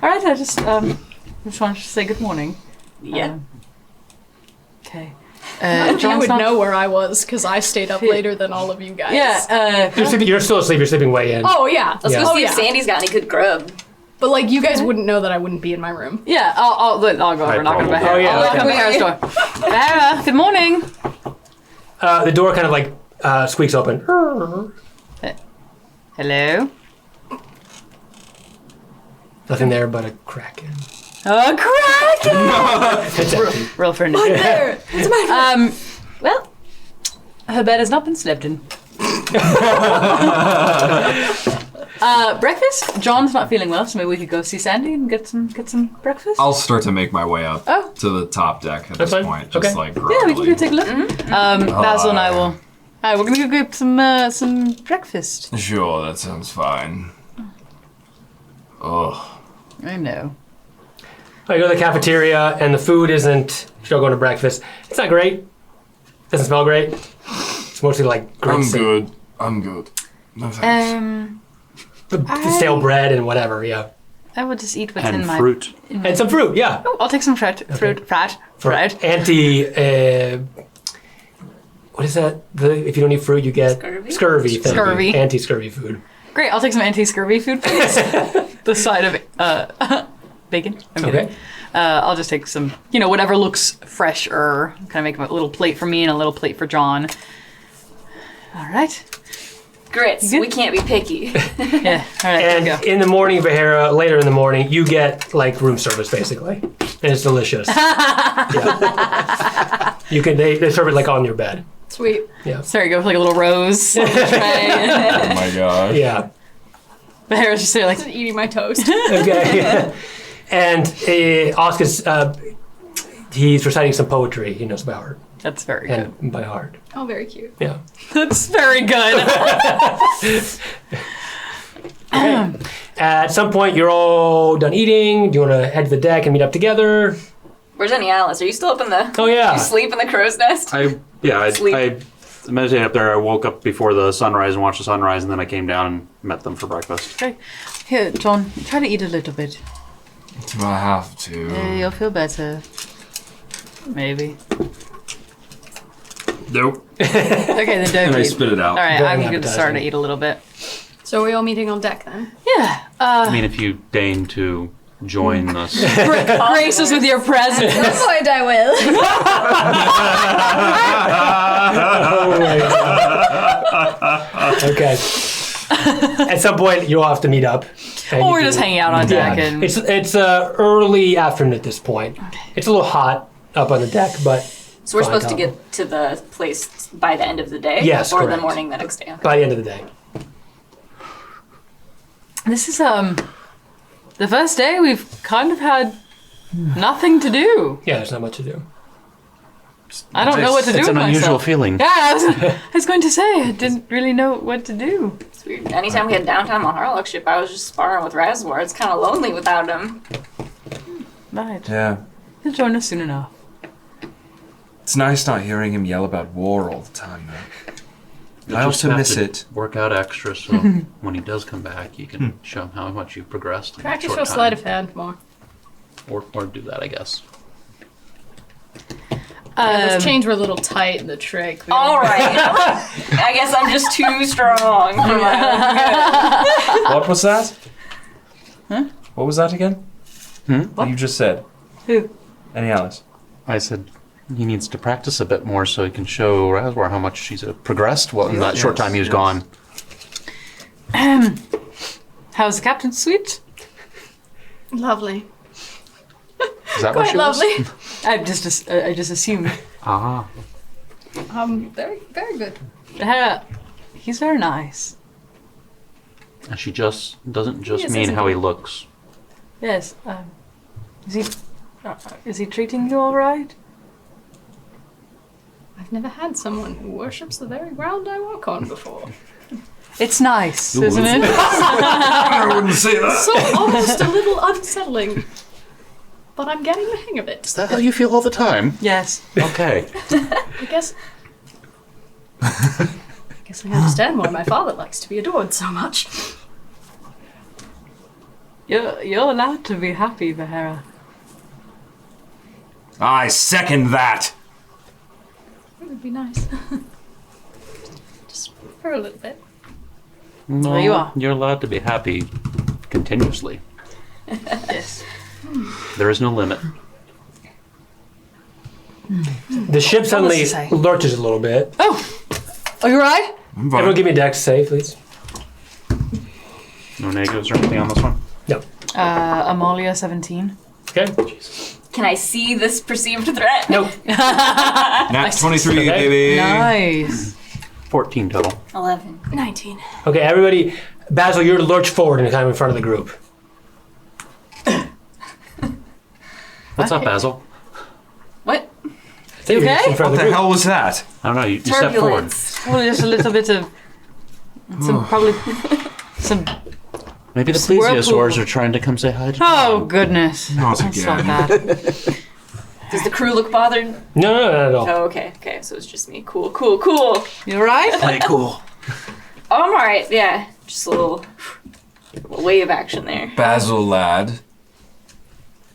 right. I just wanted to say good morning. Yeah. Okay. You John's would not- know where I was because I stayed up later than all of you guys. Yeah. You're still asleep. You're sleeping way in. Oh yeah. Let's Yeah. go Oh see yeah. if Sandy's got any good grub. But like you guys wouldn't know that I wouldn't be in my room. Yeah, I'll go over and knock on probably- Bahara. Oh, yeah, I'll knock on okay. Bahara's door. Bahara, good morning. The door kind of like squeaks open. Hello? Nothing there but a kraken. Oh, Kraken! It's empty. Roll for initiative. Well, her bed has not been slept in. Breakfast? John's not feeling well, so maybe we could go see Sandy and get some breakfast. I'll start to make my way up Oh. to the top deck at That's this fine. point. Just Okay. like Yeah, we can go groggily. take a look. Basil and I will. Alright, we're gonna go get some breakfast. Sure, that sounds fine. Ugh. I know. I go to the cafeteria and the food isn't. Still going to breakfast. It's not great. Doesn't smell great. It's mostly like I'm grits and good. I'm good. No thanks. the stale bread and whatever. Yeah, I will just eat what's And in my. fruit. and some fruit. Yeah, Oh, I'll take some fruit. for anti. What is that? If you don't eat fruit, you get Scurvy? Scurvy. Thank you. Scurvy. Anti-scurvy food. Great, I'll take some anti-scurvy food, please. The side of bacon. I'm kidding. Okay. I'll just take some, whatever looks fresher. Kind of make a little plate for me and a little plate for John. All right. Grits. You good? We can't be picky. Yeah. All right. And There we go. in the morning, Bahara, later in the morning, you get like room service basically, and it's delicious. Yeah. You can they serve it like on your bed. Sweet. Yeah. Sorry, go with like a little rose on the tray. Oh my gosh. Yeah. But Harris just say like, Just eating my toast. Okay. And Oscar's he's reciting some poetry he knows by heart that's very good. and by heart. Oh, very cute. Yeah. That's very good. At some point, you're all done eating. Do you want to head to the deck and meet up together? Where's Annie Alice? Are you still up in the? Oh yeah. You sleep in the crow's nest? I Sleep. meditated up there. I woke up before the sunrise and watched the sunrise, and then I came down and met them for breakfast. Okay. Here, John, try to eat a little bit. Do I have to? You'll feel better. Maybe. Nope. Okay, then don't And I eat. spit it out. All right, Very I'm going to start to appetizing. eat a little bit. So are we all meeting on deck then? Yeah. I mean, if you deign to join us. Grace us with your presence. Point I will. Oh my God. Okay. At some point, you'll have to meet up. and Or you we're can- just hanging out on Yeah. deck and It's early afternoon at this point. It's a little hot up on the deck, but So we're fine, supposed to Tom. get to the place by the end of the day? Yes, Or correct. the morning the next day? Okay. by the end of the day. this is the first day we've kind of had nothing to do. Yeah, there's not much to do. I don't know what to do It's with an unusual myself. feeling. Yeah, I was going to say I didn't really know what to do. It's weird. Anytime we had downtime on Harlock ship, I was just sparring with Razwar. It's kind of lonely without him. Right. Yeah. He'll join us soon enough. It's nice not hearing him yell about war all the time, though. You'll I just also have miss to it. Work out extra, so when he does come back, you can show him how much you've progressed. In that Practice short your time. sleight of hand more. Or do that, I guess. Those chains were a little tight in the trick. All right. I guess I'm just too strong for my own. What was that? Huh? What was that again? What you just said? Who? Any Alice? I said he needs to practice a bit more so he can show Razwar how much she's progressed in that short time he was gone. How's the captain's suite? Lovely. Is that what Quite she lovely. was? I just assumed. Ah. Very, very good. He's very nice. And she just doesn't just Yes, mean isn't how he? he looks. Yes. Is he treating you all right? I've never had someone who worships the very ground I walk on before. It's nice, Ooh. isn't it? I wouldn't say that. So almost a little unsettling. But I'm getting the hang of it. Is that how you feel all the time? Yes. Okay. I guess I understand why my father likes to be adored so much. You're allowed to be happy, Vahera. I second that. It would be nice. Just for a little bit. No, There you are. You're allowed to be happy continuously. Yes. There is no limit. The ship suddenly to say? lurches a little bit. Are you right? I'm fine. Everyone give me a dex save, please. No negatives or anything on this one? No. Amalia 17. Okay. Can I see this perceived threat? Nope. Nat 23, Okay. baby. Nice. 14 total. 11. 19. Okay, everybody. Basil, you're to lurch forward and kind of in front of the group. What's up, Basil? What? You okay? In front What of the the group. hell was that? I don't know. You step forward. Turbulence. Well, just a little bit of probably some. Maybe the Whirlpool. plesiosaurs are trying to come say hi to Oh goodness. Not That's again. not bad. Does the crew look bothered? No, not at all. Oh, okay. Okay, so it's just me. Cool, cool, cool. You alright? Play cool. Oh, I'm alright, yeah. Just a little wave action there. Basil, lad.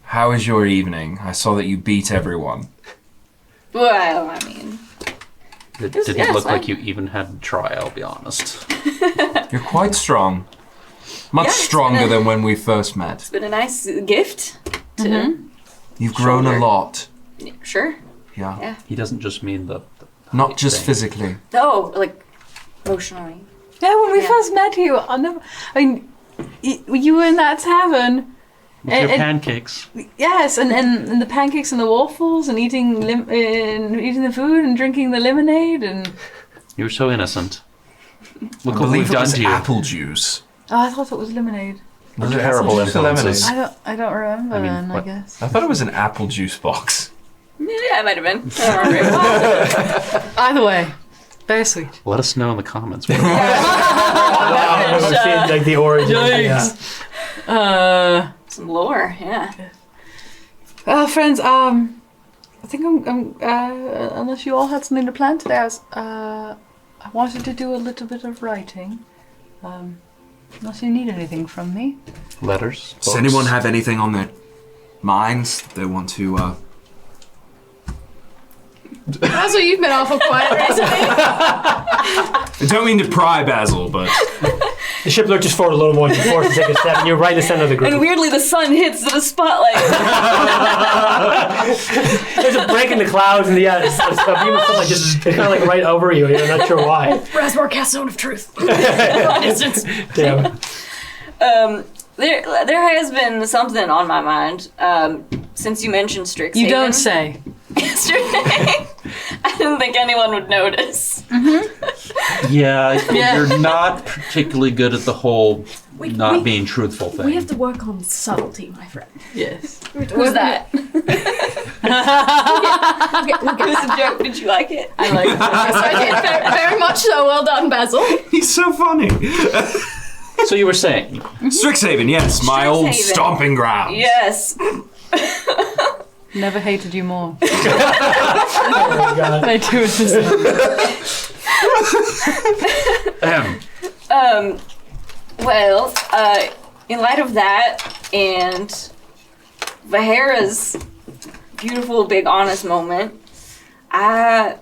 How was your evening? I saw that you beat everyone. Well, I mean, It was- didn't yeah, look it's like fine. you even had to try, I'll be honest. You're quite strong. Much Yeah, it's stronger been a- than when we first met. it's been a nice gift to. You've grown a Shoulder. lot. Yeah, sure. Yeah. Yeah. He doesn't just mean the Not just thing. physically. Oh, like emotionally. Yeah, when we Yeah. first met you, you were in that tavern. with your and- pancakes. Yes, and the pancakes and the waffles and eating eating the food and drinking the lemonade and. You were so innocent. Look I what we've believe it done was to you. apple juice. Oh, I thought it was lemonade. Was it Terrible apple juice or influences. lemonade? I don't remember I mean, then. what- I guess. I thought it was an apple juice box. Yeah, it might have been. I don't remember. Either way, very sweet. Let us know in the comments. See, like the origin. Yeah. Some lore, yeah. Friends, I think I'm unless you all had something to plan today, I wanted to do a little bit of writing. Unless you need anything from me. Letters. Does anyone have anything on their minds that they want to Basil, you've been awful quiet recently. I don't mean to pry, Basil, but The ship lurches forward a little more. You're forced to take a step, and you're right in the center of the group. And weirdly, the sun hits the spotlight. There's a break in the clouds, and a beam of sunlight just it's kind of like right over you. You're not sure why. Razor cast zone of truth. Long distance. Damn. There has been something on my mind since you mentioned Strixhaven. You don't say. Yesterday. I didn't think anyone would notice. Yeah, Yeah. you're not particularly good at the whole We- not we- being truthful thing. We have to work on subtlety, my friend. Yes. Who's that? It was a joke. Did you like it? I like it. I did very much so. Well done, Basil. he's so funny. So you were saying, Strixhaven, yes, my old Strixhaven. stomping ground. Yes. Never hated you more. Oh my God. I do it this Well, in light of that, and Vahera's beautiful, big, honest moment.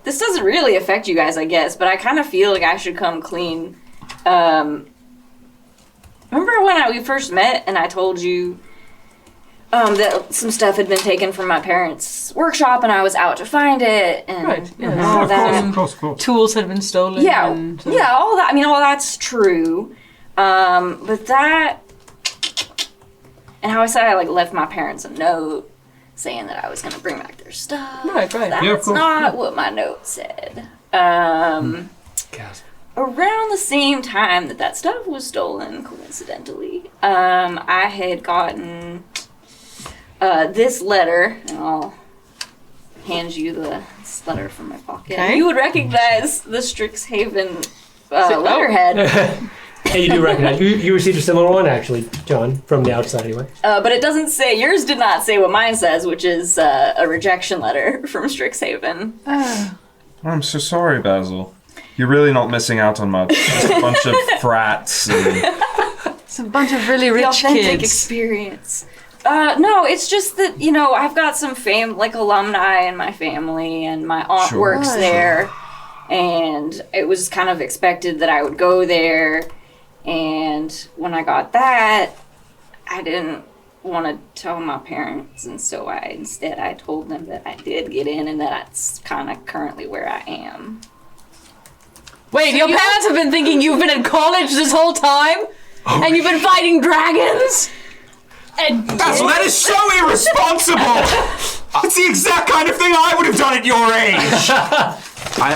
This doesn't really affect you guys, I guess, but I kind of feel like I should come clean. Remember when we first met and I told you that some stuff had been taken from my parents' workshop and I was out to find it? And Right, yeah. all that. Of course. Tools had been stolen. Yeah, and, yeah, all that. I mean, all that's true. But that, and how I said I left my parents a note saying that I was going to bring back their stuff. Right. That's Yeah, of course. not what my note said. Gasp. Around the same time that stuff was stolen, coincidentally, I had gotten this letter, and I'll hand you this letter from my pocket. Okay. You would recognize the Strixhaven letterhead. Hey, you do recognize. You received a similar one, actually, John, from the outside anyway. But it doesn't say, yours did not say what mine says, which is a rejection letter from Strixhaven. I'm so sorry, Basil. You're really not missing out on much. Just a bunch of frats and... It's a bunch of really The rich authentic kids. experience. No, it's just that, I've got some alumni in my family, and my aunt Sure. works there, and it was kind of expected that I would go there, and when I got that, I didn't want to tell my parents, and so instead I told them that I did get in, and that's kind of currently where I am. Wait, your parents have been thinking you've been at college this whole time? And you've been fighting dragons? Basil, that is so irresponsible! It's the exact kind of thing I would have done at your age!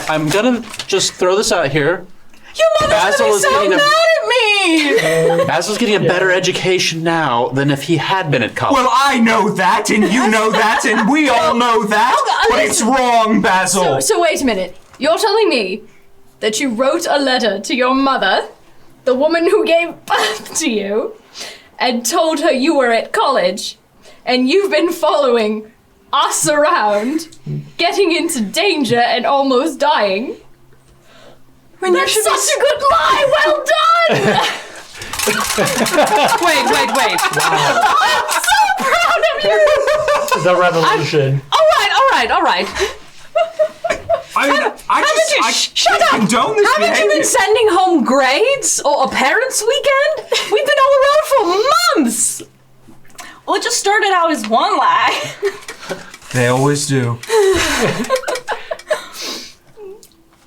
I'm gonna just throw this out here. Your mother's Basil gonna be is so getting mad at me! Basil's getting a better education now than if he had been at college. Well, I know that, and you know that, and we all know that, but it's wrong, Basil! So wait a minute. You're telling me that you wrote a letter to your mother, the woman who gave birth to you, and told her you were at college, and you've been following us around, getting into danger and almost dying? That's such a good lie! Well done! Wait. I'm so proud of you! The revolution. All right. I mean, Shut can't up! condone this Haven't you behavior. been sending home grades or a parents' weekend? We've been all around for months. Well, it just started out as one lie. They always do.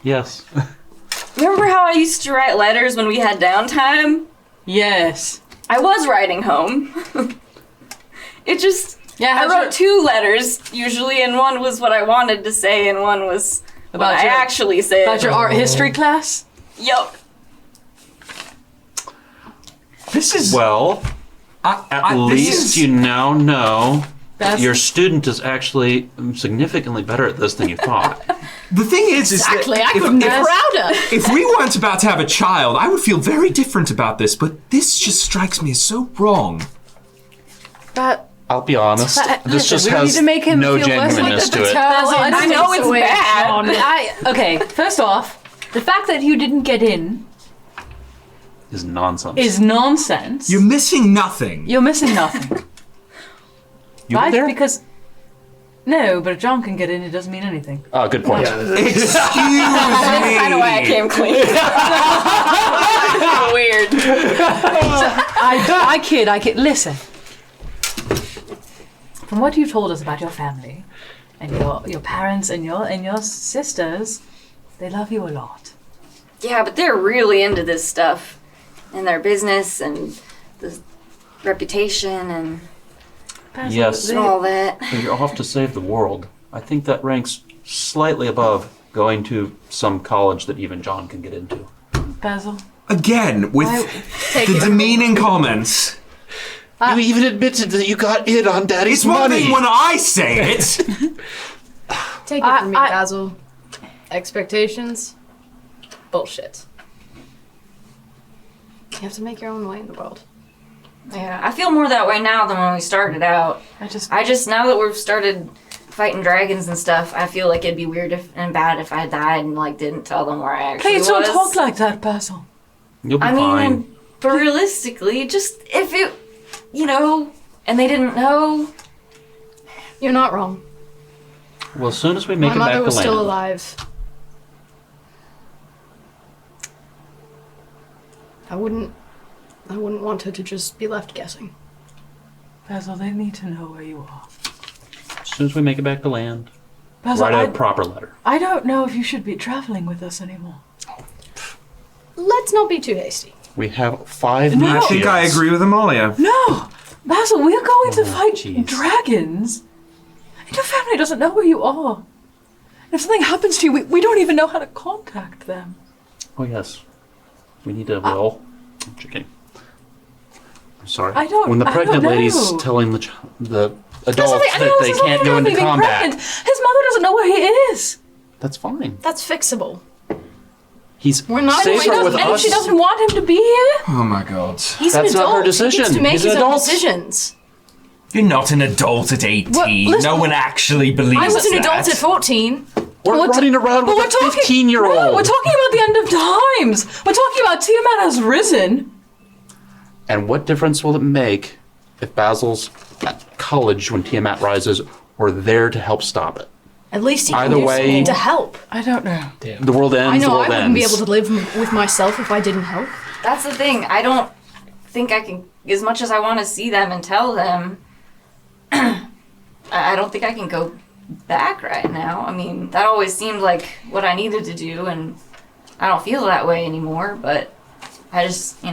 Yes. Remember how I used to write letters when we had downtime? Yes. I was writing home. It just... Yeah, I wrote 2 letters, usually, and one was what I wanted to say, and one was what I actually said. About your art history class? Yup. This is... Well, at least you now know your student is actually significantly better at this than you thought. The thing is Exactly, that I couldn't be prouder. if we weren't about to have a child, I would feel very different about this, but this just strikes me as so wrong. But I'll be honest. This just we need has to make him no feel worse genuineness to it. I know it's bad. Okay, first off, the fact that you didn't get in Is nonsense. is nonsense. You're missing nothing. You're missing nothing. You were Right? there? Because no, but if John can get in, it doesn't mean anything. Oh, good point. Excuse That's kind of why I me. came clean. Weird. I kid. Listen. From what you've told us about your family and your parents and your sisters, they love you a lot. Yeah, but they're really into this stuff. And their business and the reputation and Yes. all that. And you're off to save the world. I think that ranks slightly above going to some college that even John can get into. Basil. Again, with the demeaning comments. You even admitted that you got in on Daddy's It's one money. thing when I say it. Take it from me, Basil. Expectations? Bullshit. You have to make your own way in the world. Yeah, I feel more that way now than when we started out. I just now that we've started fighting dragons and stuff, I feel like it'd be weird and bad if I died and didn't tell them where I actually Please don't was. talk like that, Basil. You'll be I fine. mean, but realistically, just if it, and they didn't know, You're not wrong. Well, as soon as we make My it back mother to was land, still alive. I wouldn't want her to just be left guessing. Basil, they need to know where you are. as soon as we make it back to land, Basil, write a proper letter. I don't know if you should be traveling with us anymore. Let's not be too hasty. We have 5 No. minutes. I think I agree with Amalia. No! Basil, we're going to fight jeez. dragons. And your family doesn't know where you are. And if something happens to you, we don't even know how to contact them. Oh, yes. We need to, well... I'm joking. I'm sorry. I don't- When the I don't pregnant lady's know. telling the adults That's the thing, I that know they this is can't not go even into being combat, pregnant. His mother doesn't know where he is. that's fine. That's fixable. He's We're not- safer and with And us. she doesn't want him to be here. Oh my god. He's That's an not adult. her decision. He gets to make He's an his own adult. decisions. You're not an adult at 18. Well, listen- no one actually believes I was an that. adult at 14. We're What- running around but with a 15-year-old. No, we're talking about the end of times. We're talking about Tiamat has risen. And what difference will it make if Basil's at college when Tiamat rises or there to help stop it? At least he can Either do way- something to help. I don't know. The world ends, I the know I world wouldn't ends. be able to live with myself if I didn't help. That's the thing. I don't think I can, as much as I want to see them and tell them, I don't think I can go back right now. I mean, that always seemed like what I needed to do, and I don't feel that way anymore, but I just,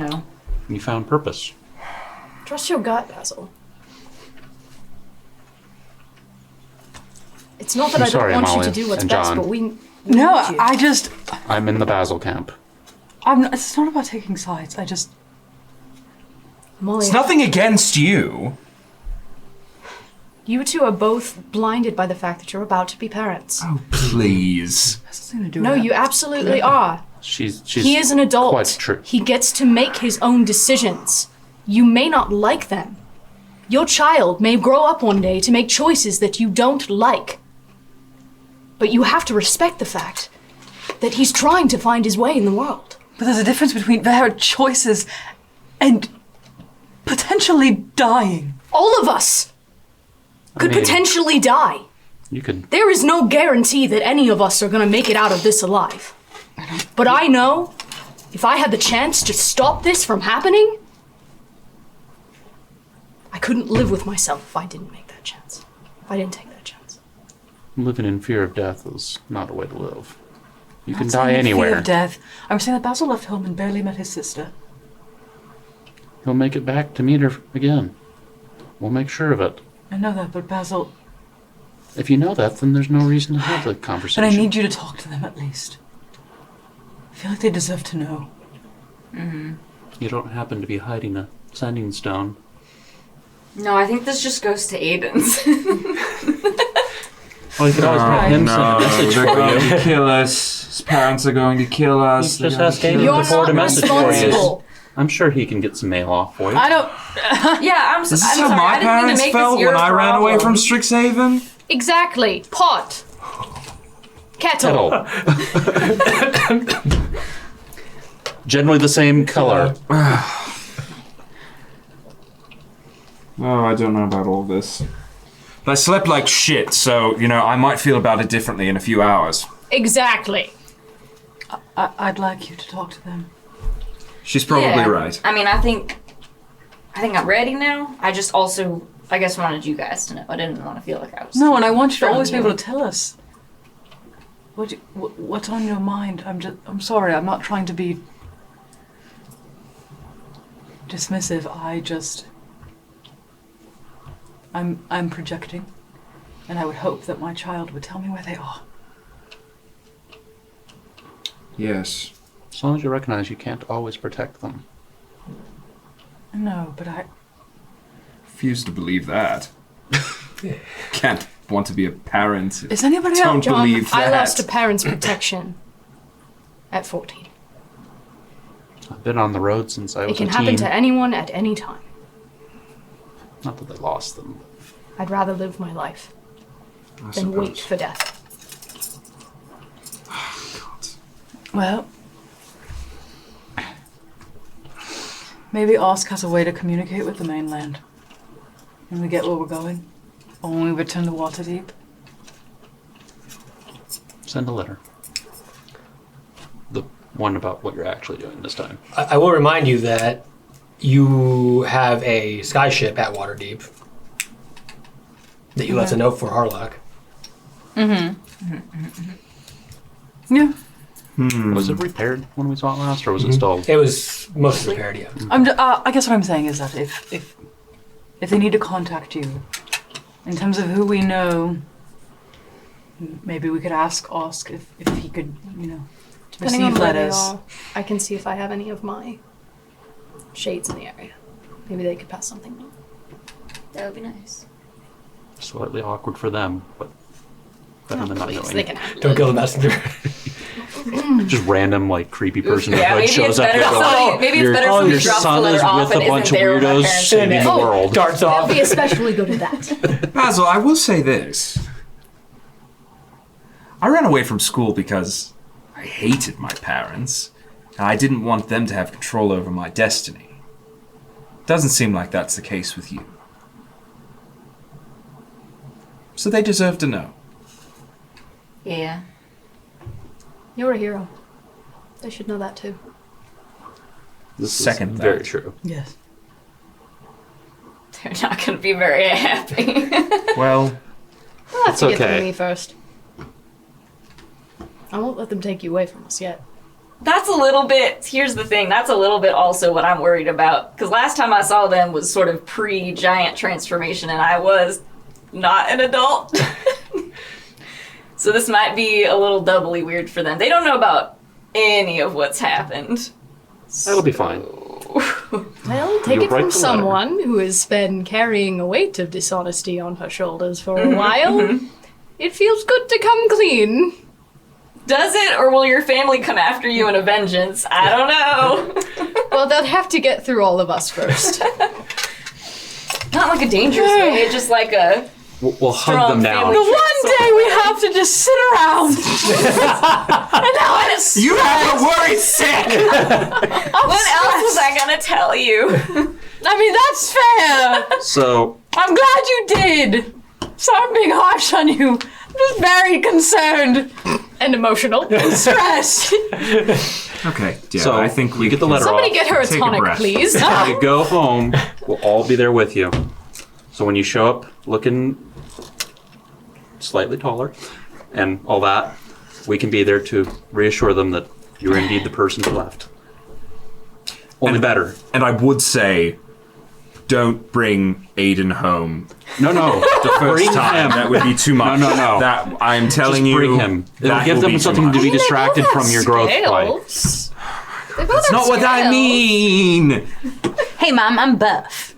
You found purpose. Trust your gut, Basil. It's not that I'm I don't sorry, want you Amalia to do what's and best, John. but we No, need you. I just... I'm in the Basil camp. It's not about taking sides. I just... Molly, It's nothing against you. you two are both blinded by the fact that you're about to be parents. Oh, please. Has nothing to do No, with it. you absolutely are. She's He is an adult. Quite true. He gets to make his own decisions. You may not like them. Your child may grow up one day to make choices that you don't like. But you have to respect the fact that he's trying to find his way in the world. But there's a difference between their choices and potentially dying. All of us could mean- potentially die. You could. There is no guarantee that any of us are going to make it out of this alive. But I know if I had the chance to stop this from happening, I couldn't live with myself if I didn't make that chance. If I didn't take that chance. Living in fear of death is not a way to live. You can I'm die saying the fear anywhere. of death. I'm saying that Basil left home and barely met his sister. He'll make it back to meet her again. We'll make sure of it. I know that, but Basil... If you know that, then there's no reason to have the But conversation. I need you to talk to them at least. I feel like they deserve to know. You don't happen to be hiding a sending stone. No, I think this just goes to Aiden's. Oh, you could always have him send a message they're for going you. to kill us. His parents are going to kill us. Just They're ask gonna Aiden kill to You're us. forward a not message for you. responsible. I'm sure he can get some mail off for you. I don't... Yeah, I'm Is this I'm how sorry. my I didn't mean to parents make felt this your when I ran away problem. from Strixhaven? Exactly. Pot. Kettle. Kettle. Generally the same color. Oh, I don't know about all this. But I slept like shit, so, I might feel about it differently in a few hours. Exactly. I'd like you to talk to them. She's probably Yeah. right. I mean, I think I'm ready now. I just also, I guess, wanted you guys to know. I didn't want to feel like I was. No, and I want you to From always be you. able to tell us what's on your mind. I'm sorry. I'm not trying to be dismissive. I'm projecting, and I would hope that my child would tell me where they are. Yes. As long as you recognize you can't always protect them. No, but I Refuse to believe that. Can't want to be a parent. is anybody Don't else? John, believe I that. lost a parent's protection at 14. I've been on the road since I was It can a happen teen. to anyone at any time. Not that they lost them. I'd rather live my life than wait for death. Well, maybe Osk has a way to communicate with the mainland when we get where we're going. when we return to Waterdeep. Send a letter. The one about what you're actually doing this time. I will remind you that you have a skyship at Waterdeep that you left a note for Harlock. Yeah. Was it repaired when we saw it last, or was it still? It was mostly repaired, yeah. I guess what I'm saying is that if they need to contact you, in terms of who we know, maybe we could ask if he could, Depending on receive where they letters. are, I can see if I have any of my shades in the area. Maybe they could pass something on. That would be nice. Slightly awkward for them, but better than not Please, knowing. they can handle Don't it. kill the messenger. Just random, like, creepy person in a Yeah, hood maybe shows it's up. better and if goes, somebody- maybe it's better if your somebody drops the son is letter off with a and bunch of isn't there when my weirdos parents saving the Oh, world. Darts They'll off. be especially good at that. Basil, I will say this. I ran away from school because I hated my parents, and I didn't want them to have control over my destiny. Doesn't seem like that's the case with you. So they deserve to know. Yeah. You're a hero. They should know that too. This Second is very that. true. Yes. They're not going to be very happy. Well, They'll have to It's get okay. through me first. I won't let them take you away from us yet. That's a little bit, here's the thing, that's a little bit also what I'm worried about. Because last time I saw them was sort of pre-giant transformation and I was not an adult. So this might be a little doubly weird for them. They don't know about any of what's happened. That'll be fine. Well, take You it write from the someone who has been carrying a weight of dishonesty on her shoulders for a while. It feels good to come clean. Does it, or will your family come after you in a vengeance? I don't know. Well, they'll have to get through all of us first. Not like a dangerous way, just like a... We'll hug Strong them now. family. The one day we have to just sit around. And now it's you have a worried sick! What else was I gonna tell you? I mean, that's fair. So, I'm glad you did. Sorry I'm being harsh on you. I'm just very concerned And emotional. and stressed. Okay, yeah, so I think we you get the letter Somebody off. get her a Take a tonic, breath. please. When you go home, we'll all be there with you. So when you show up looking slightly taller and all that, we can be there to reassure them that you're indeed the person who left. Only better. And I would say, don't bring Aiden home No, the first bring time. him. That would be too much. No. That I'm telling Just you. bring him. It'll that give will them be too something much. to be distracted from your growth by. They both That's have not what I scales. mean. Hey, Mom, I'm buff.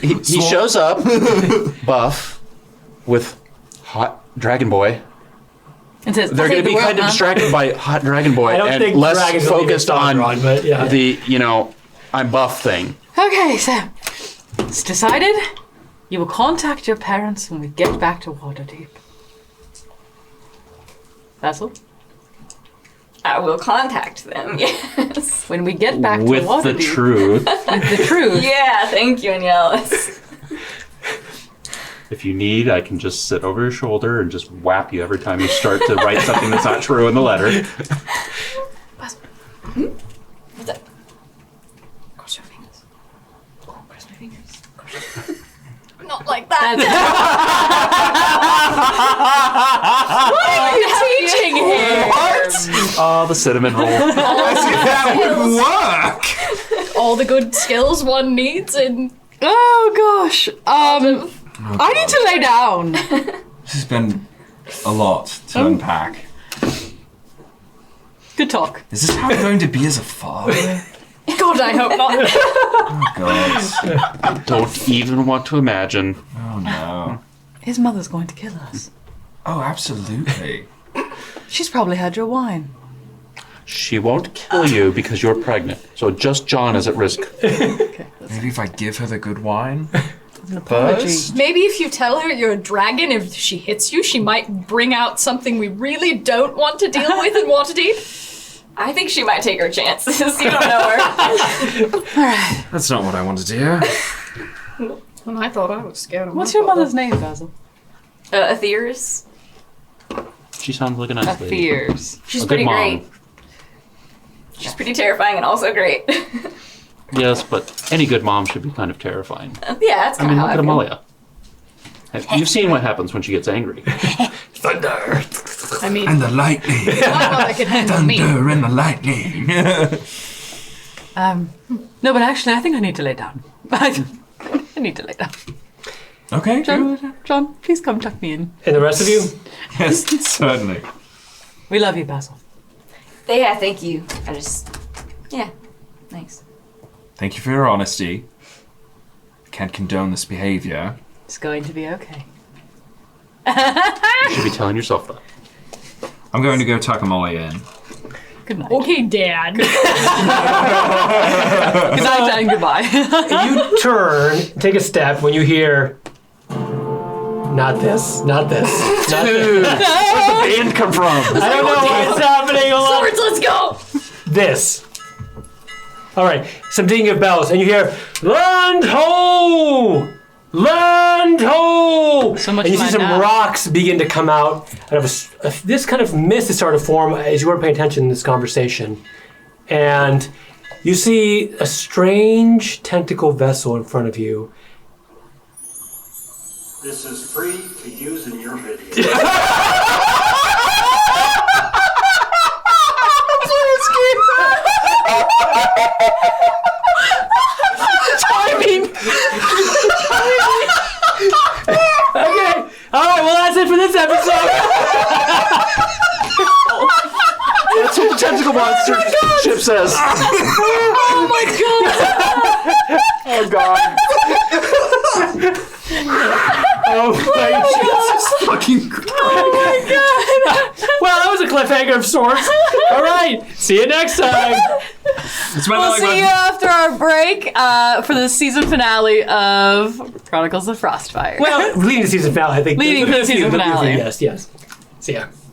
He shows up, buff, with hot dragon boy. It says, They're going to be kind of distracted by hot dragon boy I don't and think less dragons will be focused on testosterone, but yeah. the, I'm buff thing. Okay, so it's decided. You will contact your parents when we get back to Waterdeep. Basil? I will contact them, yes. When we get back With to Waterdeep. the truth. With the truth. Yeah, thank you, Angelis. If you need, I can just sit over your shoulder and just whap you every time you start to write something that's not true in the letter. What's up? Cross your fingers. Cross my fingers. Not like that. Teaching him. Oh, the cinnamon roll. That would work. All the good skills one needs in Oh gosh. I need to lay down. This has been a lot to unpack. Good talk. Is this how I'm going to be as a father? God, I hope not. Oh God. Don't even want to imagine. Oh no. His mother's going to kill us. Oh, absolutely. She's probably had your wine. She won't kill you because you're pregnant. So just John is at risk. Maybe if I give her the good wine. An apology. Maybe if you tell her you're a dragon, if she hits you, she might bring out something we really don't want to deal with in Waterdeep. I think she might take her chances. You don't know her. That's not what I want to do. And I thought I was scared of What's my your father. mother's name, Basil? Atheris. She sounds like a nice lady. Fears. She's A good pretty mom. great. She's pretty terrifying and also great. Yes, but any good mom should be kind of terrifying. Yeah, that's I kind mean, of look how at I feel. Amalia. You've seen what happens when she gets angry. Thunder. I mean, And the lightning. my mother could handle me. Thunder and the lightning. No, but actually, I think I need to lay down. I need to lay down. Okay, good. John, please come tuck me in. And the rest of you? Yes, certainly. We love you, Basil. Yeah, thank you. Yeah, thanks. Thank you for your honesty. Can't condone this behavior. It's going to be okay. You should be telling yourself that. I'm going to go tuck Molly in. Good night. Okay, Dad. Good night and goodbye. You turn, take a step when you hear, not this, not this, not this. Where'd the band come from? I don't know what's happening. Hold on. Swords, let's go! This. All right, some dinging of bells, and you hear, land ho! Land ho! So much and you see for some my nap. rocks begin to come out of this kind of mist is starting to form as you were paying attention to this conversation. And you see a strange tentacle vessel in front of you. This is free to use in your video. Okay, all right, well that's it for this episode. That's what the tentacle monster ship says. Oh god. Oh my Jesus fucking Christ. Well, that was a cliffhanger of sorts. All right, see you next time. We'll see you after our break for the season finale of Chronicles of Frostfire. Well, leading to season finale, I think. Leading to the season finale. Yes, yes. See ya.